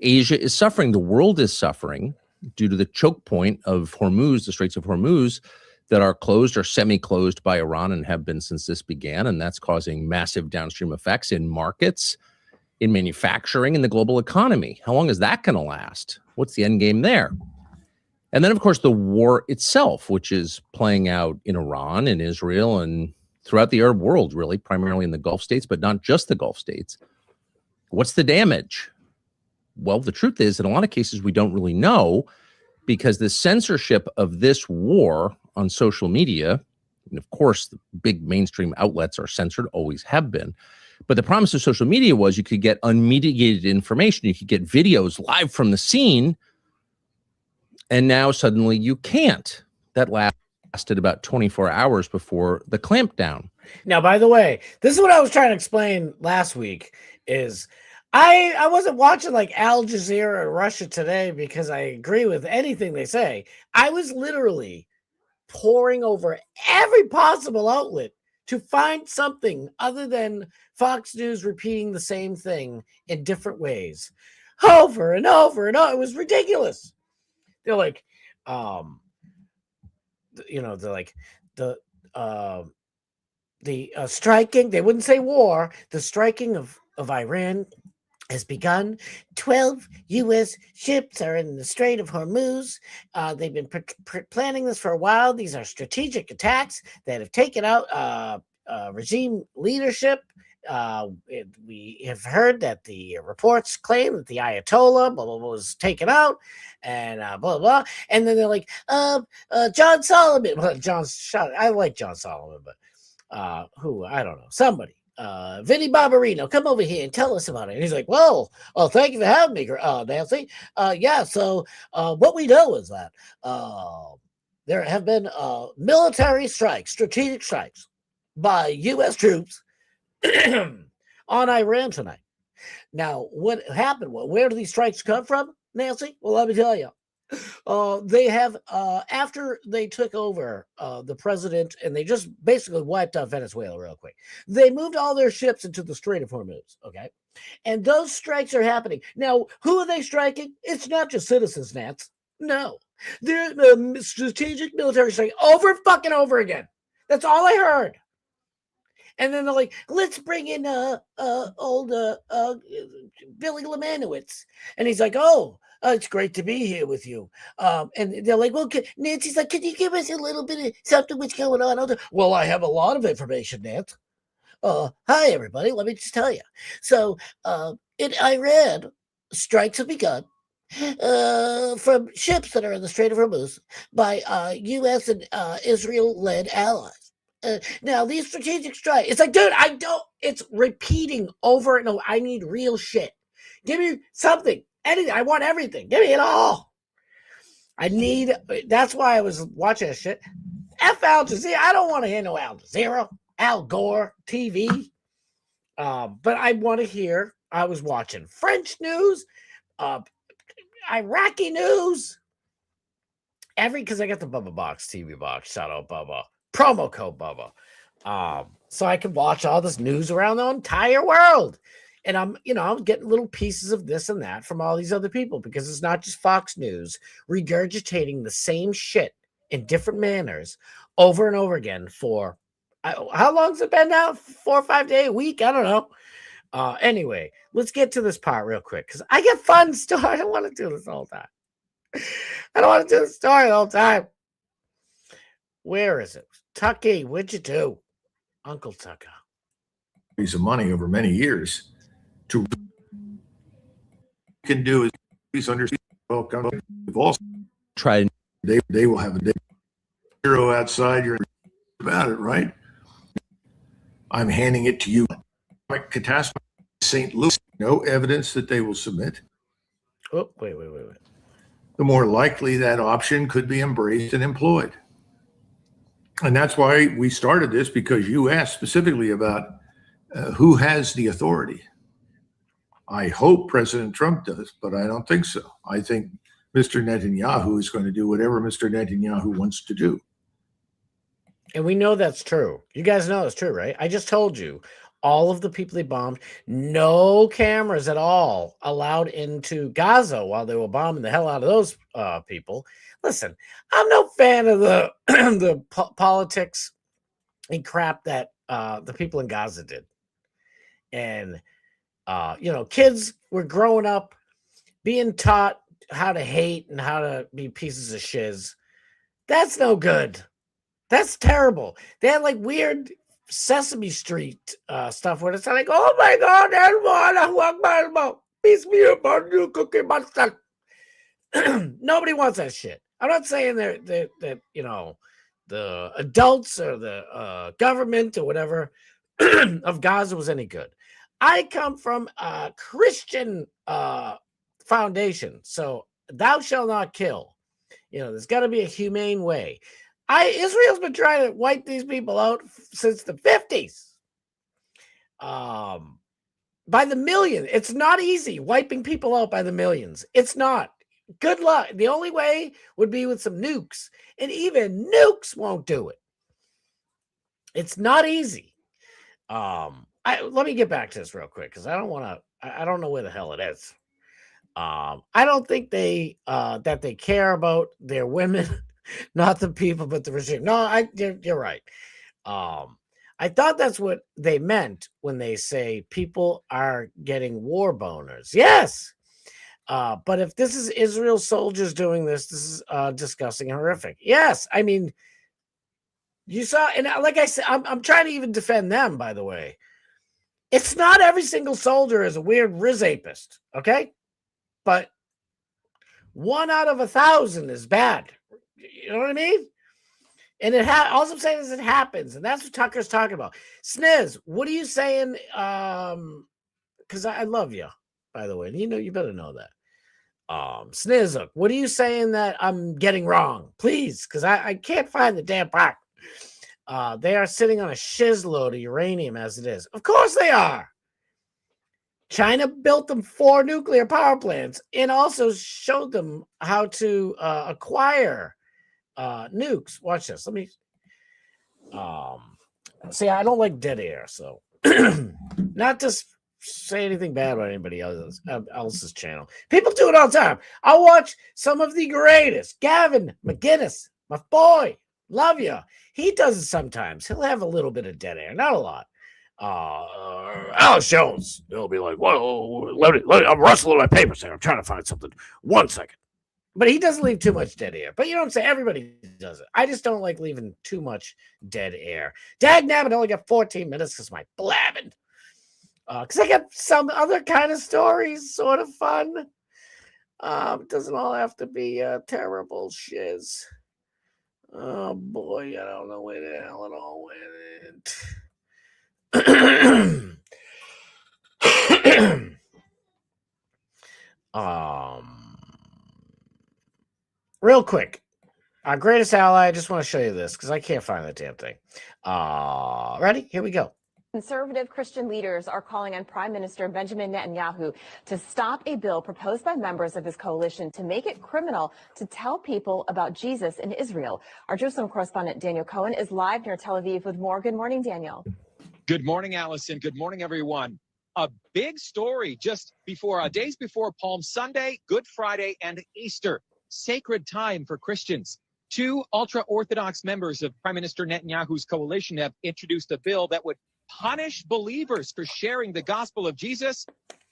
Asia is suffering. The world is suffering due to the choke point of Hormuz, the Straits of Hormuz, that are closed or semi-closed by Iran and have been since this began. And that's causing massive downstream effects in markets, in manufacturing, in the global economy. How long is that going to last? What's the end game there? And then, of course, the war itself, which is playing out in Iran and Israel and throughout the Arab world, really, primarily in the Gulf states, but not just the Gulf states. What's the damage? Well, the truth is, in a lot of cases, we don't really know, because the censorship of this war on social media, and of course, the big mainstream outlets are censored, always have been. But the promise of social media was you could get unmediated information. You could get videos live from the scene. And now suddenly you can't. That lasted about 24 hours before the clampdown. Now, by the way, this is what I was trying to explain last week is I wasn't watching like Al Jazeera or Russia Today because I agree with anything they say. I was literally poring over every possible outlet to find something other than Fox News repeating the same thing in different ways over and over and over. It was ridiculous. They're like, they're like the striking. They wouldn't say war. The striking of Iran has begun. 12 U.S. ships are in the Strait of Hormuz. They've been planning this for a while. These are strategic attacks that have taken out regime leadership. We have heard that the reports claim that the Ayatollah blah, blah, blah, was taken out and blah, blah. And then they're like, John Solomon. Well, I like John Solomon, but who? I don't know. Somebody. Vinny Barbarino, come over here and tell us about it. And he's like, well, thank you for having me, Nancy. Yeah, so what we know is that there have been military strikes, strategic strikes by U.S. troops on Iran tonight. Now, what happened? Where do these strikes come from, Nancy? Well, let me tell you. They have, after they took over the president, and they just basically wiped out Venezuela real quick. They moved all their ships into the Strait of Hormuz, okay? And those strikes are happening. Now, who are they striking? It's not just citizens, Nats. No. They're strategic military strike over fucking over again. That's all I heard. And then they're like, let's bring in old Billy Lemanowitz. And he's like, it's great to be here with you. And they're like, well, Nancy's like, can you give us a little bit of something what's going on? Well, I have a lot of information, Nance. Hi, everybody. Let me just tell you. So in Iran, strikes have begun from ships that are in the Strait of Hormuz by U.S. and Israel-led allies. Now, these strategic strikes, it's like, dude, it's repeating over and over. I need real shit. Give me something, anything. I want everything. Give me it all. That's why I was watching this shit. F Al Jazeera. I don't want to hear no Al Jazeera, Al Gore, TV. But I want to hear, I was watching French news, Iraqi news, because I got the Bubba Box TV box. Shout out Bubba. Promo code Bubba. So I can watch all this news around the entire world. And I'm getting little pieces of this and that from all these other people, because it's not just Fox News regurgitating the same shit in different manners over and over again for how long's it been now? 4 or 5 days, a week? I don't know. Anyway, let's get to this part real quick, because I get fun story. I don't want to do this all the time. I don't want to do the story the whole time. Where is it? Tucky, what'd you do? Uncle Tucker. Piece of money over many years to can do is please understand. We've also Tried. They will have a zero outside your about it, right? I'm handing it to you. Catastrophe, St. Louis, no evidence that they will submit. Oh, wait. The more likely that option could be embraced and employed. And that's why we started this, because you asked specifically about who has the authority. I hope President Trump does, but I don't think so. I think Mr. Netanyahu is going to do whatever Mr. Netanyahu wants to do. And we know that's true. You guys know it's true, right? I just told you, all of the people they bombed, no cameras at all allowed into Gaza while they were bombing the hell out of those people. Listen, I'm no fan of the politics and crap that the people in Gaza did. And, kids were growing up being taught how to hate and how to be pieces of shiz. That's no good. That's terrible. They had like weird Sesame Street stuff where it's like, oh my God, cookie monster. Nobody wants that shit. I'm not saying that the adults or the government or whatever of Gaza was any good. I come from a Christian foundation, so thou shalt not kill. There's got to be a humane way. Israel's been trying to wipe these people out since the 50s. By the million. It's not easy wiping people out by the millions. It's not. Good luck. The only way would be with some nukes. And even nukes won't do it. It's not easy. Let me get back to this real quick, because I don't know where the hell it is. I don't think that they care about their women, not the people, but the regime. No, you're right. I thought that's what they meant when they say people are getting war boners. Yes. But if this is Israel soldiers doing this is disgusting and horrific. Yes. I mean, You saw, and like I said, I'm trying to even defend them, by the way. It's not every single soldier is a weird Rizapist, okay? But 1 out of 1,000 is bad. You know what I mean? And all I'm saying is it happens, and that's what Tucker's talking about. Sniz, what are you saying? Because I love you, by the way. You better know that. Sniz, what are you saying that I'm getting wrong? Please, because I can't find the damn part. They are sitting on a shizload of uranium as it is. Of course they are. China built them 4 nuclear power plants and also showed them how to acquire nukes. Watch this. Let me see. I don't like dead air, so not to say anything bad about anybody else's channel. People do it all the time. I'll watch some of the greatest. Gavin McGinnis, my boy, love you. He does it sometimes. He'll have a little bit of dead air, not a lot. Alex Jones, he'll be like, "Whoa, I'm rustling my papers here. I'm trying to find something. 1 second." But he doesn't leave too much dead air. But you know what I'm saying? Everybody does it. I just don't like leaving too much dead air. Dag nabbit, only got 14 minutes because my blabbing. Because I got some other kind of stories, sort of fun. It doesn't all have to be terrible shiz. Oh boy, I don't know where the hell it all went. Real quick, our greatest ally. I just want to show you this because I can't find that damn thing. Ready? Here we go. Conservative Christian leaders are calling on Prime Minister Benjamin Netanyahu to stop a bill proposed by members of his coalition to make it criminal to tell people about Jesus in Israel. Our Jerusalem correspondent Daniel Cohen is live near Tel Aviv with more. Good morning, Daniel. Good morning, Allison. Good morning, everyone. A big story just before days before Palm Sunday, Good Friday, and Easter. Sacred time for Christians. 2 ultra-Orthodox members of Prime Minister Netanyahu's coalition have introduced a bill that would punish believers for sharing the gospel of Jesus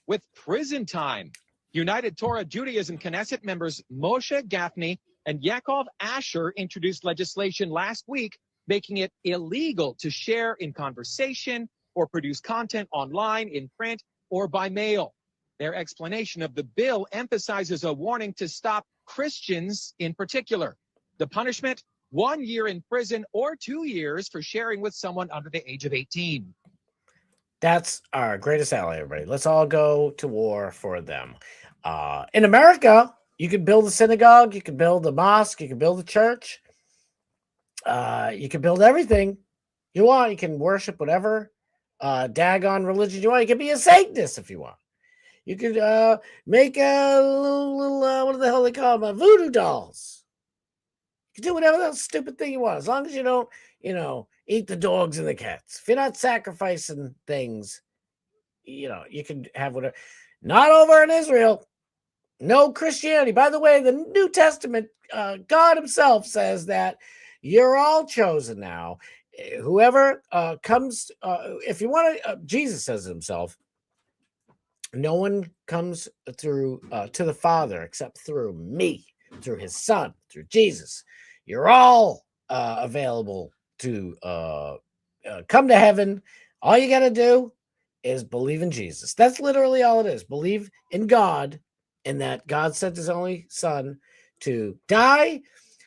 with prison time. United Torah Judaism Knesset members Moshe Gafni and Yaakov Asher introduced legislation last week making it illegal to share in conversation or produce content online, in print, or by mail. Their explanation of the bill emphasizes a warning to stop Christians in particular. The punishment: 1 year in prison or 2 years for sharing with someone under the age of 18. That's our greatest ally, everybody. Let's all go to war for them. In America, you can build a synagogue, you can build a mosque, you can build a church. You can build everything you want. You can worship whatever daggone religion you want. You can be a Satanist if you want. You could make a little what the hell they call them? Voodoo dolls. You can do whatever that stupid thing you want, as long as you don't, eat the dogs and the cats. If you're not sacrificing things, you can have whatever. Not over in Israel. No Christianity. By the way, the New Testament, God himself says that you're all chosen now. Whoever comes, if you want to, Jesus says it himself, no one comes through to the Father except through me, through his Son, through Jesus. You're all available to come to heaven. All you got to do is believe in Jesus. That's literally all it is. Believe in God, and that God sent his only Son to die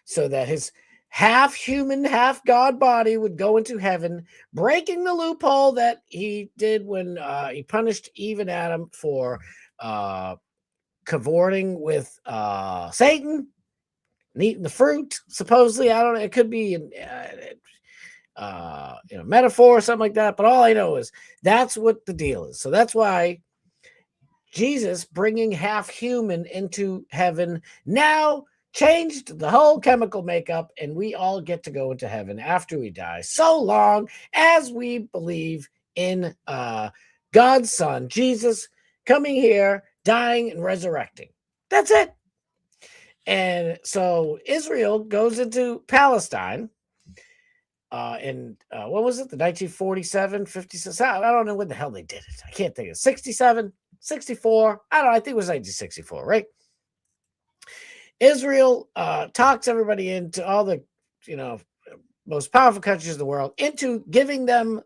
so that his half human, half God body would go into heaven, breaking the loophole that he did when he punished Eve and Adam for cavorting with Satan and eating the fruit. Supposedly, I don't know. It could be metaphor or something like that. But all I know is that's what the deal is. So that's why Jesus bringing half human into heaven now changed the whole chemical makeup, and we all get to go into heaven after we die, so long as we believe in God's Son, Jesus, coming here, dying, and resurrecting. That's it. And so Israel goes into Palestine in, what was it, the 1947, 56? I don't know when the hell they did it. I can't think of it. 67, 64. I don't know. I think it was 1964, right? Israel talks everybody into all the, most powerful countries in the world into giving them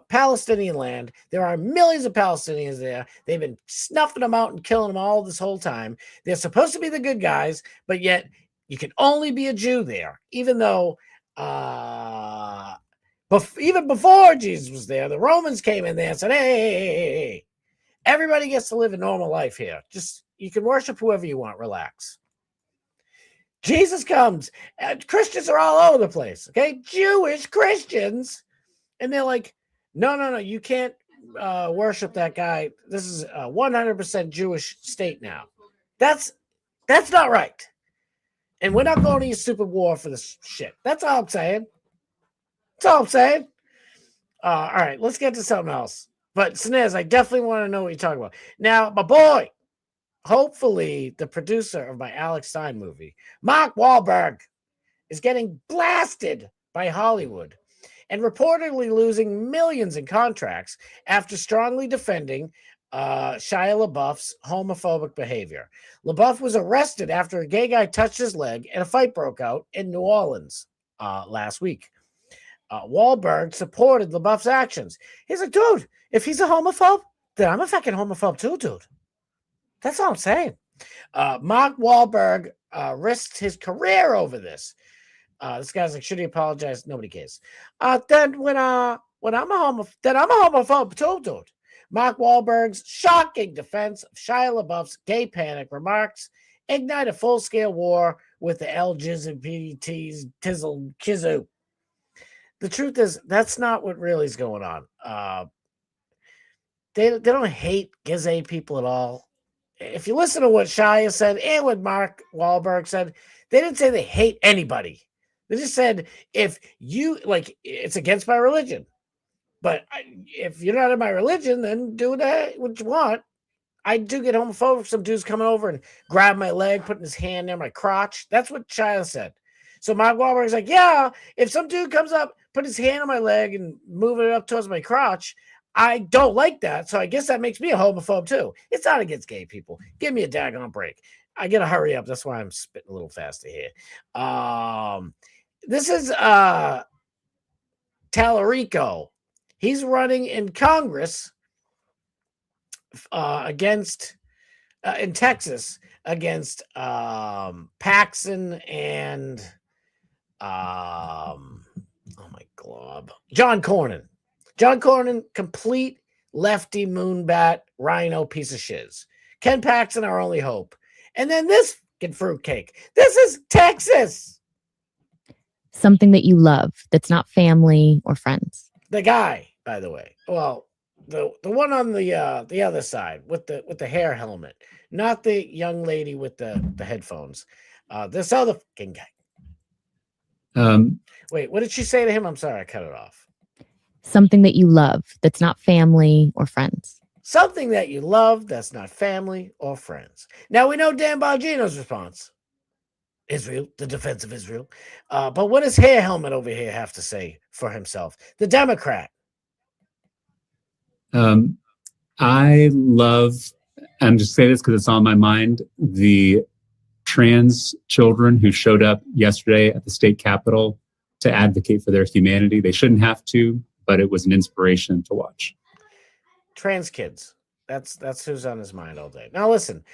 Palestinian land. There are millions of Palestinians there. They've been snuffing them out and killing them all this whole time. They're supposed to be the good guys, but yet you can only be a Jew there, even though even before Jesus was there, the Romans came in there and said, hey, everybody gets to live a normal life here. Just, you can worship whoever you want. Relax. Jesus comes. Christians are all over the place. Okay. Jewish Christians. And they're like, no, you can't worship that guy. This is a 100% Jewish state now. That's not right. And we're not going to use stupid war for this shit. That's all I'm saying. All right, let's get to something else. But Snez, I definitely want to know what you're talking about. Now, my boy, hopefully the producer of my Alex Stein movie, Mark Wahlberg, is getting blasted by Hollywood and reportedly losing millions in contracts after strongly defending Shia LaBeouf's homophobic behavior. LaBeouf was arrested after a gay guy touched his leg and a fight broke out in New Orleans last week. Wahlberg supported LaBeouf's actions. He's like, dude, if he's a homophobe, then I'm a fucking homophobe too, dude. That's all I'm saying. Mark Wahlberg risked his career over this. This guy's like, should he apologize? Nobody cares. Then when I'm a homophobe too, dude. Mark Wahlberg's shocking defense of Shia LaBeouf's gay panic remarks ignite a full-scale war with the LGBTs tizzle kizoo. The truth is, that's not what really is going on. They don't hate gay people at all. If you listen to what Shia said and what Mark Wahlberg said, they didn't say they hate anybody. They just said, if you, like, it's against my religion. But if you're not in my religion, then do what you want. I do get homophobic. Some dude's coming over and grab my leg, putting his hand near my crotch. That's what Shia said. So Mark Wahlberg's like, yeah, if some dude comes up, put his hand on my leg and move it up towards my crotch, I don't like that. So I guess that makes me a homophobe too. It's not against gay people. Give me a daggone break. I got to hurry up. That's why I'm spitting a little faster here. This is Tallarico. He's running in Congress against in Texas against Paxson and oh my glob, John Cornyn. John Cornyn, complete lefty moonbat rhino piece of shiz. Ken Paxton, our only hope. And then this fucking fruitcake. This is Texas. Something that you love that's not family or friends. The guy, by the way. Well, the one on the other side with the hair helmet, not the young lady with the headphones. This other fucking guy. Wait, what did she say to him? I'm sorry, I cut it off. Something that you love that's not family or friends. Something that you love that's not family or friends. Now we know Dan Bongino's response. Israel, the defense of Israel. But what does hair helmet over here have to say for himself? The Democrat. I love, I'm just saying this because it's on my mind, the trans children who showed up yesterday at the state capitol to advocate for their humanity. They shouldn't have to, but it was an inspiration to watch. Trans kids. That's who's on his mind all day. Now listen,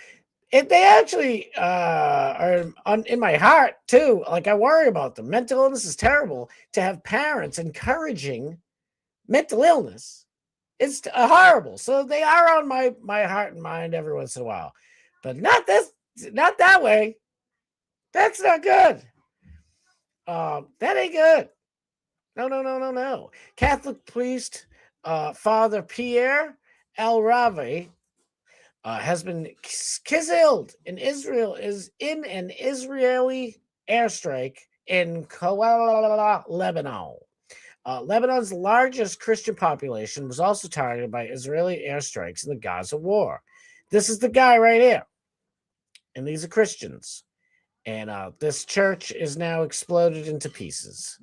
if they actually are in my heart too, like I worry about them. Mental illness is terrible. To have parents encouraging mental illness, it's horrible. So they are on my heart and mind every once in a while, but not that way. That's not good. That ain't good. No. Catholic priest, Father Pierre El Ravi, has been killed in Israel. Is in an Israeli airstrike in Lebanon. Lebanon's largest Christian population was also targeted by Israeli airstrikes in the Gaza war. This is the guy right here, and these are Christians. And this church is now exploded into pieces.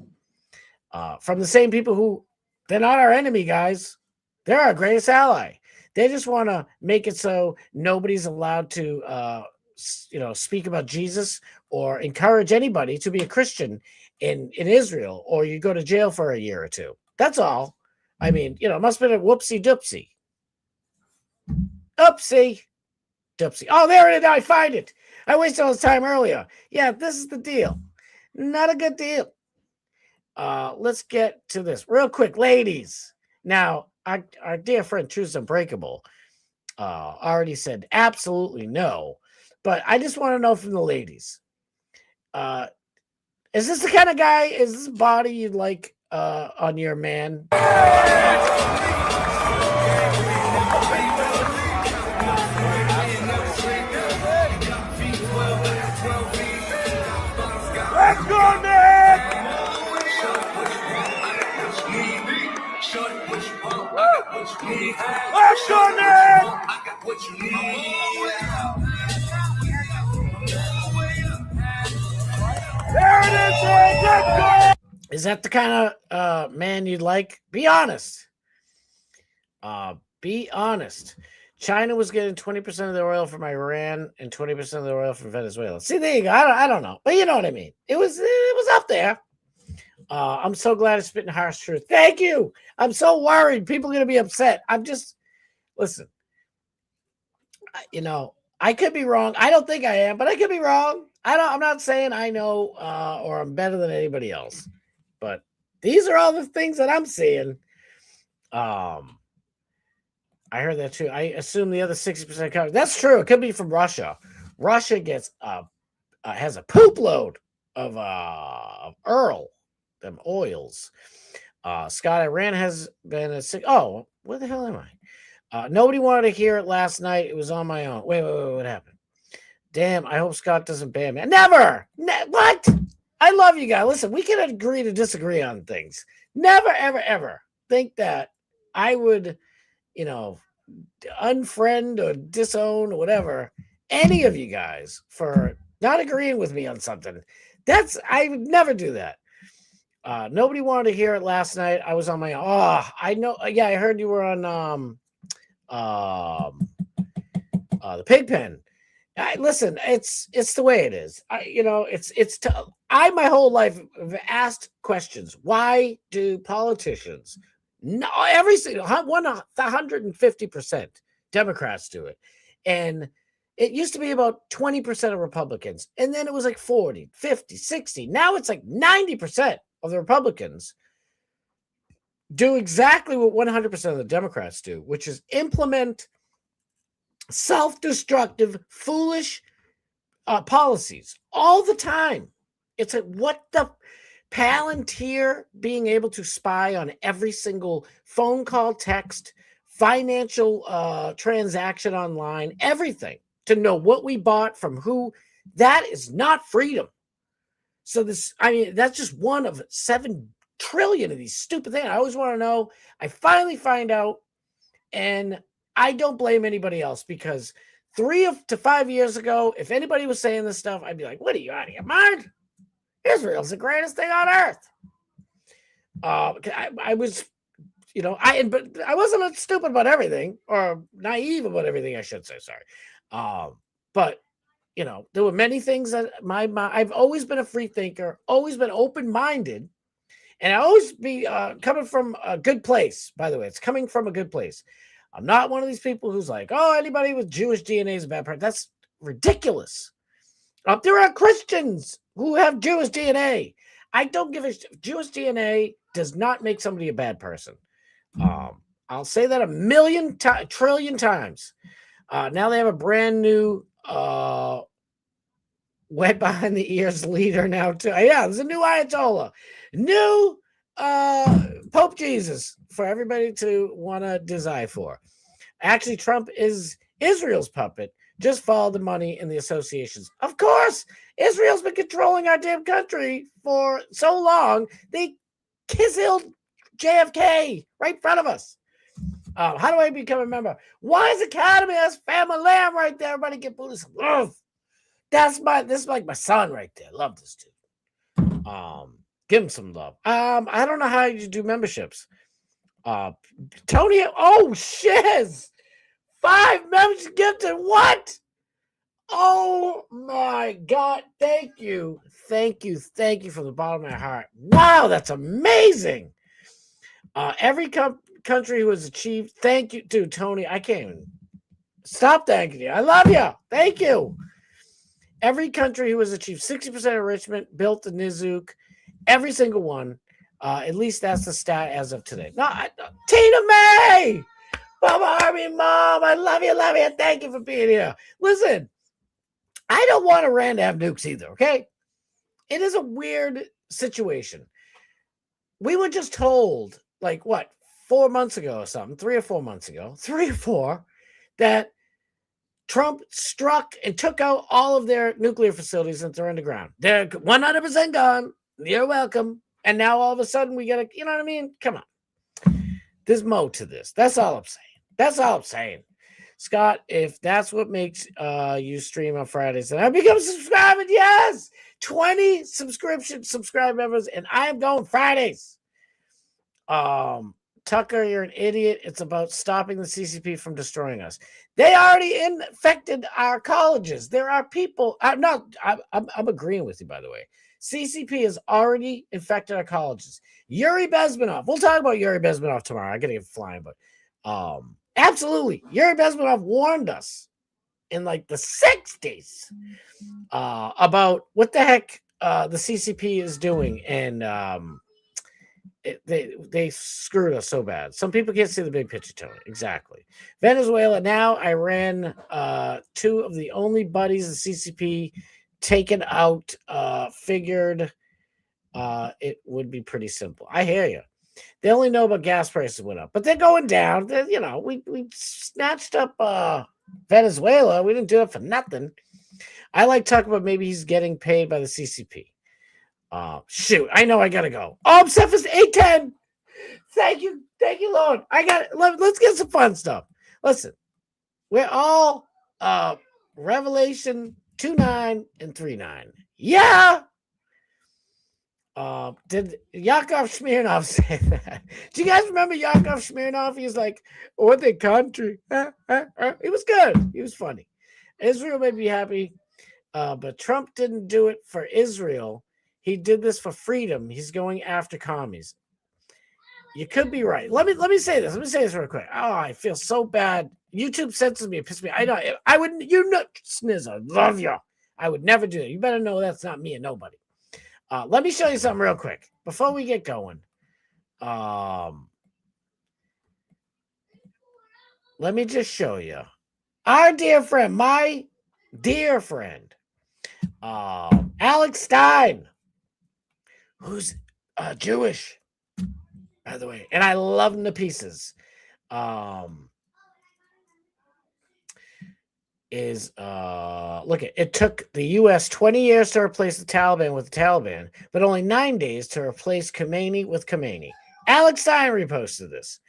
From the same people who, they're not our enemy, guys. They're our greatest ally. They just want to make it so nobody's allowed to, speak about Jesus or encourage anybody to be a Christian in Israel, or you go to jail for a year or two. That's all. I mean, it must have been a whoopsie doopsie. Oopsie doopsie. Oh, there it is. I find it. I wasted all this time earlier. Yeah, this is the deal. Not a good deal. Let's get to this real quick, ladies. Now, our dear friend Truth Unbreakable already said absolutely no, but I just want to know from the ladies. Is this the kind of guy? Is this body you'd like on your man? Let's go, Nick! Let's go, Nick! There it is, Nick! Let's go! Is that the kind of man you'd like? Be honest. Be honest. China was getting 20% of the oil from Iran and 20% of the oil from Venezuela. See, there you go. I don't know, but you know what I mean. It was up there. I'm so glad it's spitting harsh truth. Thank you. I'm so worried people are going to be upset. Listen, I could be wrong. I don't think I am, but I could be wrong. I'm not saying I know or I'm better than anybody else, but these are all the things that I'm seeing. I heard that too. I assume the other 60% coverage. That's true. It could be from Russia. Russia gets has a poop load of Earl, them oils. Scott, Iran has been oh, where the hell am I? Nobody wanted to hear it last night. It was on my own. Wait, what happened? Damn, I hope Scott doesn't ban me. Never! What? I love you guys. Listen, we can agree to disagree on things. Never, ever, ever think that I would, unfriend or disown or whatever any of you guys for not agreeing with me on something. I would never do that. Nobody wanted to hear it last night. I was on my own. Oh, I know. Yeah, I heard you were on the pig pen. Listen, it's the way it is. I my whole life have asked questions. Why do politicians? No, every single 150% Democrats do it, and it used to be about 20% of Republicans, and then it was like 40, 50, 60. Now it's like 90% of the Republicans do exactly what 100% of the Democrats do, which is implement self-destructive, foolish policies all the time. It's like, what the Palantir being able to spy on every single phone call, text, financial transaction online, everything, to know what we bought from who, that is not freedom. So that's just one of 7 trillion of these stupid things. I always want to know. I finally find out, and I don't blame anybody else, because 3 to 5 years ago, if anybody was saying this stuff, I'd be like, what are you out of your mind? Israel's the greatest thing on earth. I was, but I wasn't stupid about everything, or naive about everything, I should say. Sorry. But, there were many things that I've always been a free thinker, always been open-minded, and I always be coming from a good place. By the way, it's coming from a good place. I'm not one of these people who's like, oh, anybody with Jewish DNA is a bad person. That's ridiculous. There are Christians who have Jewish DNA. I don't give a Jewish DNA does not make somebody a bad person. I'll say that a trillion times. Now they have a brand new wet behind the ears leader now too. Yeah, there's a new Ayatollah, new Pope Jesus for everybody to want to desire for. Actually, Trump is Israel's puppet. Just follow the money and the associations. Of course, Israel's been controlling our damn country for so long. They killed JFK right in front of us. How do I become a member? Wise Academy has family lamb right there. Everybody get Buddhist love. This is like my son right there. Love this dude. Give him some love. I don't know how you do memberships. Tony, oh shiz. 5 memberships gifted. What? Oh my God. Thank you. Thank you. Thank you from the bottom of my heart. Wow, that's amazing. Every country who has achieved, thank you, dude, Tony. I can't even stop thanking you. I love you. Thank you. Every country who has achieved 60% enrichment, built the Nizuke, every single one. At least that's the stat as of today. No, Tina May, Mama Army Mom, I love you, and thank you for being here. Listen, I don't want Iran to have nukes either, okay? It is a weird situation. We were just told, like, what, 4 months ago or something, 3 or 4 months ago, 3 or 4, that Trump struck and took out all of their nuclear facilities that they're underground. They're 100% gone. You're welcome. And now all of a sudden we got to, you know what I mean? Come on. There's more to this. That's all I'm saying. That's all I'm saying. Scott, if that's what makes you stream on Fridays, then I become subscribing. Yes. 20 subscribe members, and I am going Fridays. Tucker, you're an idiot. It's about stopping the CCP from destroying us. They already infected our colleges. There are people. I'm agreeing with you, by the way. CCP has already infected our colleges. Yuri Bezmenov. We'll talk about Yuri Bezmenov tomorrow. I gotta get flying, but absolutely. Yuri Bezmenov warned us in like the 60s about what the heck the CCP is doing, and they screwed us so bad. Some people can't see the big picture, Tony. Exactly. Venezuela, now Iran, 2 of the only buddies of CCP taken out, figured it would be pretty simple. I hear you. They only know about gas prices went up, but they're going down. You know, we snatched up Venezuela. We didn't do it for nothing. I like talking about maybe he's getting paid by the CCP. Shoot, I know I gotta go. Oh, I'm set for 8:10. Thank you, Lord. I got it. Let's get some fun stuff. Listen, we're all Revelation 2:9 and 3:9. Yeah. Did Yakov Smirnov say that? Do you guys remember Yakov Smirnov? He's like, what the country? He was good. He was funny. Israel may be happy, but Trump didn't do it for Israel. He did this for freedom. He's going after commies. You could be right. Let me say this. Let me say this real quick. Oh, I feel so bad. YouTube censors me. It pisses me. I know. I wouldn't. You know, Snizzer. Love you. I would never do that. You better know that's not me and nobody. Let me show you something real quick before we get going. Let me just show you. Our dear friend, my dear friend, Alex Stein, who's Jewish, by the way, and I love him to pieces. Look, it took the U.S. 20 years to replace the Taliban with the Taliban, but only 9 days to replace Khomeini with Khomeini. Alex Stein reposted this.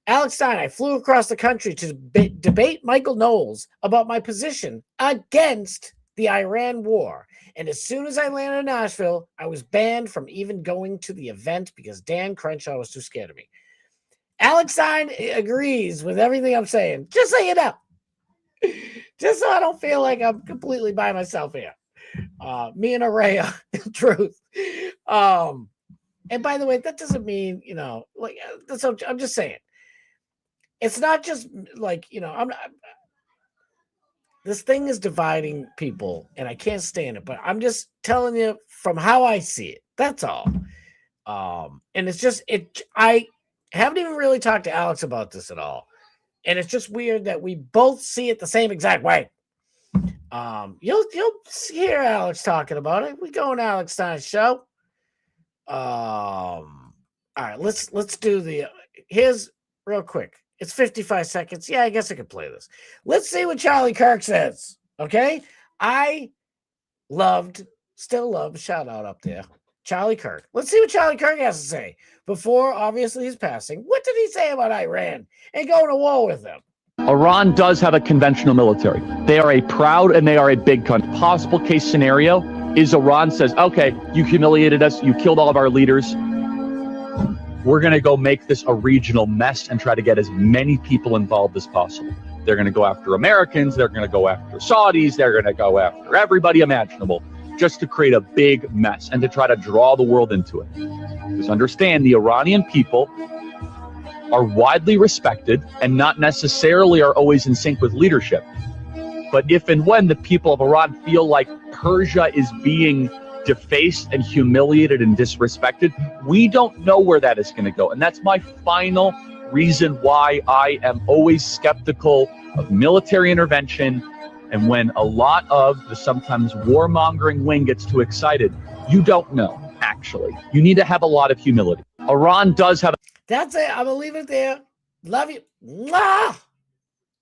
Alex Stein, I flew across the country to debate Michael Knowles about my position against the Iran war. And as soon as I landed in Nashville, I was banned from even going to the event because Dan Crenshaw was too scared of me. Alex Stein agrees with everything I'm saying. Just so you know. Just so I don't feel like I'm completely by myself here. Me and Araya, in truth. And by the way, that doesn't mean, you know, like, I'm just saying. It's not just like, you know, this thing is dividing people and I can't stand it, but I'm just telling you from how I see it. That's all. And it's just, I haven't even really talked to Alex about this at all. And it's just weird that we both see it the same exact way. You'll hear Alex talking about it. We go on Alex Stein's show. All right, let's do the here's real quick. It's 55 seconds. Yeah, I guess I could play this. Let's see what Charlie Kirk says. Okay. I still love, shout out up there, Charlie Kirk. Let's see what Charlie Kirk has to say before, obviously, his passing. What did he say about Iran and going to war with them? Iran does have a conventional military. They are a proud and they are a big country. Possible case scenario is Iran says, okay, you humiliated us. You killed all of our leaders. We're going to go make this a regional mess and try to get as many people involved as possible. They're going to go after Americans. They're going to go after Saudis. They're going to go after everybody imaginable just to create a big mess and to try to draw the world into it. Because understand, the Iranian people are widely respected and not necessarily are always in sync with leadership. But if and when the people of Iran feel like Persia is being defaced and humiliated and disrespected, we don't know where that is going to go. And that's my final reason why I am always skeptical of military intervention. And when a lot of the sometimes warmongering wing gets too excited, you don't know, actually. You need to have a lot of humility. Iran does have... That's it. I'm going to leave it there. Love you. Mwah!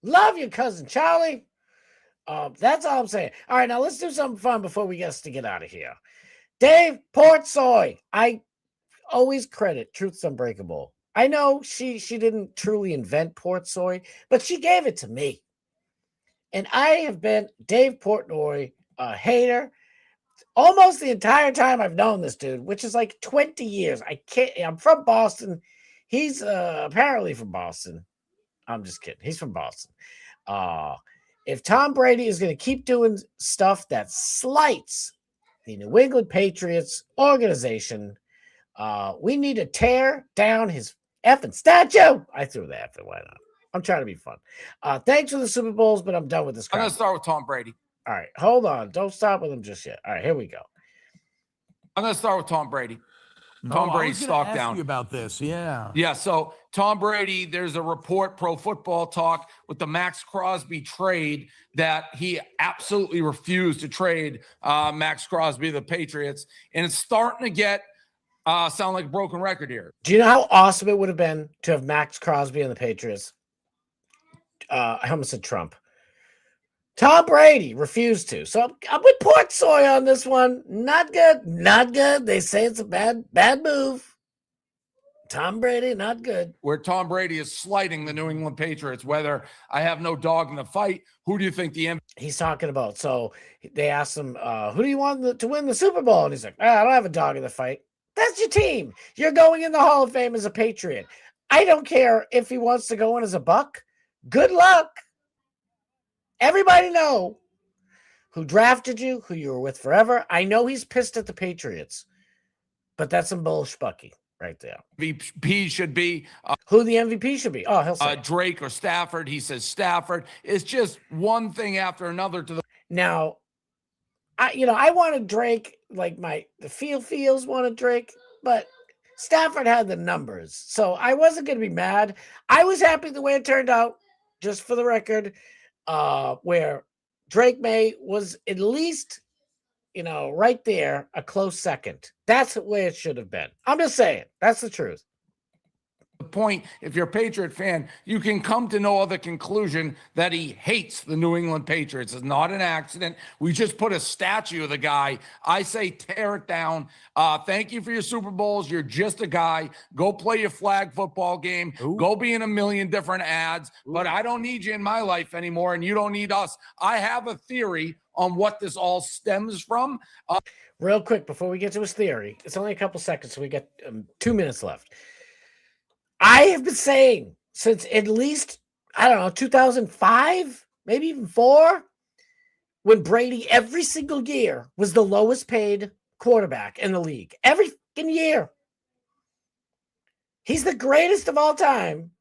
Love you, cousin Charlie. That's all I'm saying. All right, now let's do something fun before we get out of here. Dave Portsoy. I always credit Truth's Unbreakable. I know she didn't truly invent Portsoy, but she gave it to me. And I have been Dave Portnoy, a hater, almost the entire time I've known this dude, which is like 20 years. I'm from Boston. He's apparently from Boston. I'm just kidding. He's from Boston. If Tom Brady is going to keep doing stuff that slights the New England Patriots organization, we need to tear down his effing statue. I threw the effing. Why not? I'm trying to be fun. Thanks for the Super Bowls, but I'm done with this. I'm going to start with Tom Brady. All right, hold on. Don't stop with him just yet. All right, here we go. I'm going to start with Tom Brady. No, Tom Brady's stock ask down. You about this, yeah. Yeah, so Tom Brady, there's a report, Pro Football Talk, with the Max Crosby trade that he absolutely refused to trade Max Crosby to the Patriots. And it's starting to get sound like a broken record here. Do you know how awesome it would have been to have Max Crosby and the Patriots? I almost said Trump. Tom Brady refused to. So I'm with Portsoy on this one. Not good. Not good. They say it's a bad move. Tom Brady, not good. Where Tom Brady is slighting the New England Patriots, whether I have no dog in the fight. Who do you think the MVP? He's talking about? So they asked him, who do you want to win the Super Bowl? And he's like, I don't have a dog in the fight. That's your team. You're going in the Hall of Fame as a Patriot. I don't care if he wants to go in as a Buck. Good luck. Everybody know who drafted you, who you were with forever. I know he's pissed at the Patriots, but that's some bullshbucky right there. MVP should be who the MVP should be. Oh, he'll say Drake or Stafford. He says Stafford. It's just one thing after another to the. Now, I wanted Drake, like the feels wanted Drake, but Stafford had the numbers, so I wasn't going to be mad. I was happy the way it turned out, just for the record. Where Drake May was at least, right there, a close second. That's the way it should have been. I'm just saying. That's the truth. The point, if you're a Patriot fan, you can come to no other conclusion that he hates the New England Patriots. It's not an accident. We just put a statue of the guy. I say tear it down. Thank you for your Super Bowls. You're just a guy. Go play your flag football game. Ooh. Go be in a million different ads. Ooh. But I don't need you in my life anymore, and you don't need us. I have a theory on what this all stems from. Real quick, before we get to his theory, it's only a couple seconds, so we got 2 minutes left. I have been saying since at least, 2005, maybe even 4, when Brady every single year was the lowest paid quarterback in the league. Every fucking year. He's the greatest of all time.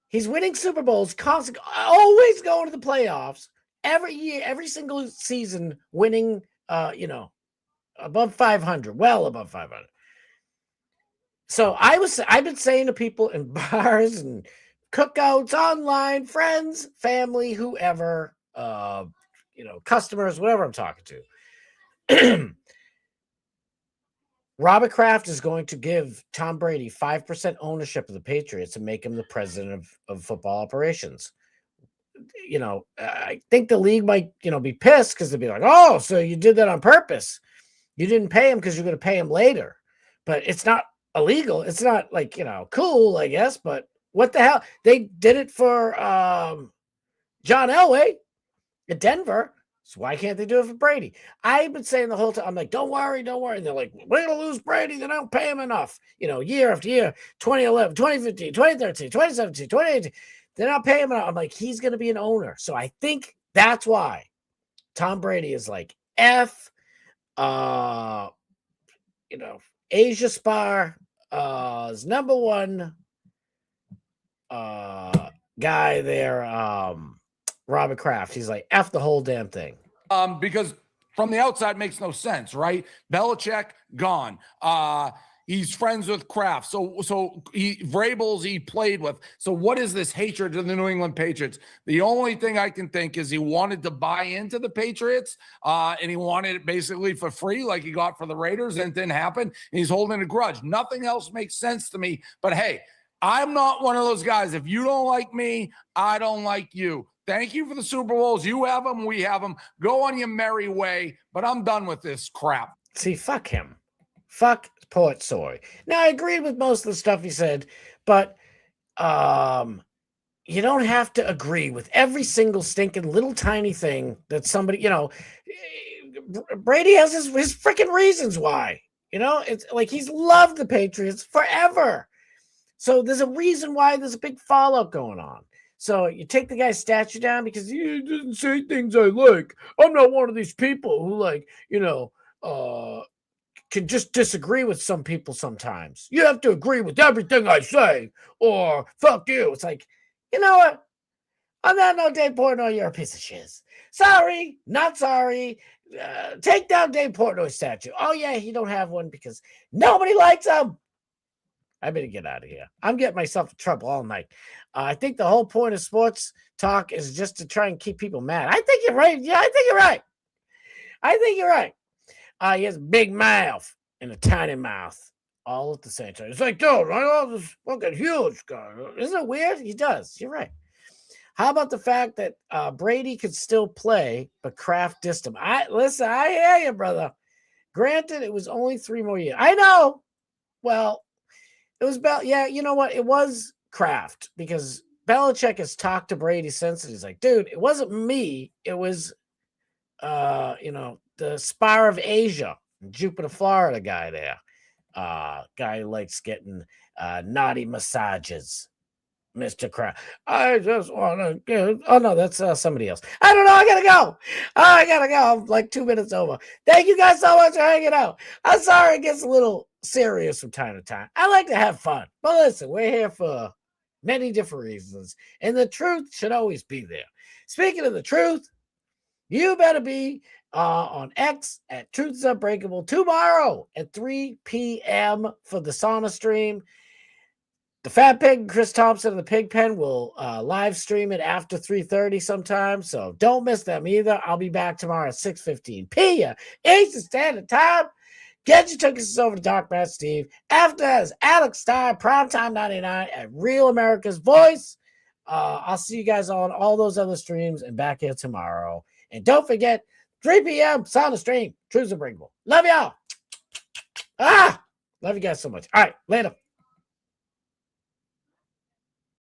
He's winning Super Bowls, constantly, always going to the playoffs. Every year, every single season, winning, above 500, well above 500. So I've been saying to people in bars and cookouts, online, friends, family, whoever, customers, whatever I'm talking to. Robert Kraft is going to give Tom Brady 5% ownership of the Patriots and make him the president of football operations. I think the league might, be pissed because they'll be like, oh, so you did that on purpose. You didn't pay him because you're going to pay him later. But it's not illegal. It's not cool, I guess, but what the hell? They did it for John Elway at Denver. So why can't they do it for Brady? I've been saying the whole time, I'm like, don't worry. And they're like, we're going to lose Brady. They don't pay him enough. Year after year, 2011, 2015, 2013, 2017, 2018. They're not paying him enough. I'm like, he's going to be an owner. So I think that's why Tom Brady is like F, Asia Spar is number one guy there, Robert Kraft. He's like F the whole damn thing. Because from the outside it makes no sense, right? Belichick gone. He's friends with Kraft. So Vrabel's he played with. So what is this hatred to the New England Patriots? The only thing I can think is he wanted to buy into the Patriots, and he wanted it basically for free, like he got for the Raiders, and it didn't happen. And he's holding a grudge. Nothing else makes sense to me. But hey, I'm not one of those guys. If you don't like me, I don't like you. Thank you for the Super Bowls. You have them. We have them. Go on your merry way. But I'm done with this crap. See, fuck him. Fuck Port Soy. Now, I agreed with most of the stuff he said, but you don't have to agree with every single stinking little tiny thing that somebody, Brady has his freaking reasons why. It's like he's loved the Patriots forever. So there's a reason why there's a big fallout going on. So you take the guy's statue down because he doesn't say things I like. I'm not one of these people who can just disagree with some people sometimes. You have to agree with everything I say or fuck you. It's like, you know what? On that note, Dave Portnoy, you're a piece of shiz. Sorry, not sorry. Take down Dave Portnoy's statue. Oh, yeah, he don't have one because nobody likes him. I better get out of here. I'm getting myself in trouble all night. I think the whole point of sports talk is just to try and keep people mad. I think you're right. Yeah, I think you're right. He has a big mouth and a tiny mouth all at the same time. It's like, dude, I know this fucking huge guy. Isn't it weird? He does. You're right. How about the fact that Brady could still play, but Kraft dissed him? I hear you, brother. Granted, it was only 3 more years. I know. Well, it was about, you know what? It was Kraft because Belichick has talked to Brady since, and he's like, dude, it wasn't me. It was, the Spar of Asia, Jupiter, Florida guy there. Guy who likes getting naughty massages. Mr. Kraft. I just want to get. Oh, no, that's somebody else. I don't know. I got to go. I'm like 2 minutes over. Thank you guys so much for hanging out. I'm sorry it gets a little serious from time to time. I like to have fun. But listen, we're here for many different reasons. And the truth should always be there. Speaking of the truth, you better be on X at Truth is Unbreakable tomorrow at 3 p.m. for the sauna stream. The Fat Pig and Chris Thompson of the Pig Pen will live stream it after 3:30 sometime, so don't miss them either. I'll be back tomorrow at 6:15 p.m. Eastern Standard Time. Get your tickets over to Dark Matt Steve. After that is Alex Stein, Primetime 99 at Real America's Voice. I'll see you guys on all those other streams and back here tomorrow. And don't forget, 3 p.m. sauna stream. Truth is Unbreakable. Love y'all. Love you guys so much. All right, later.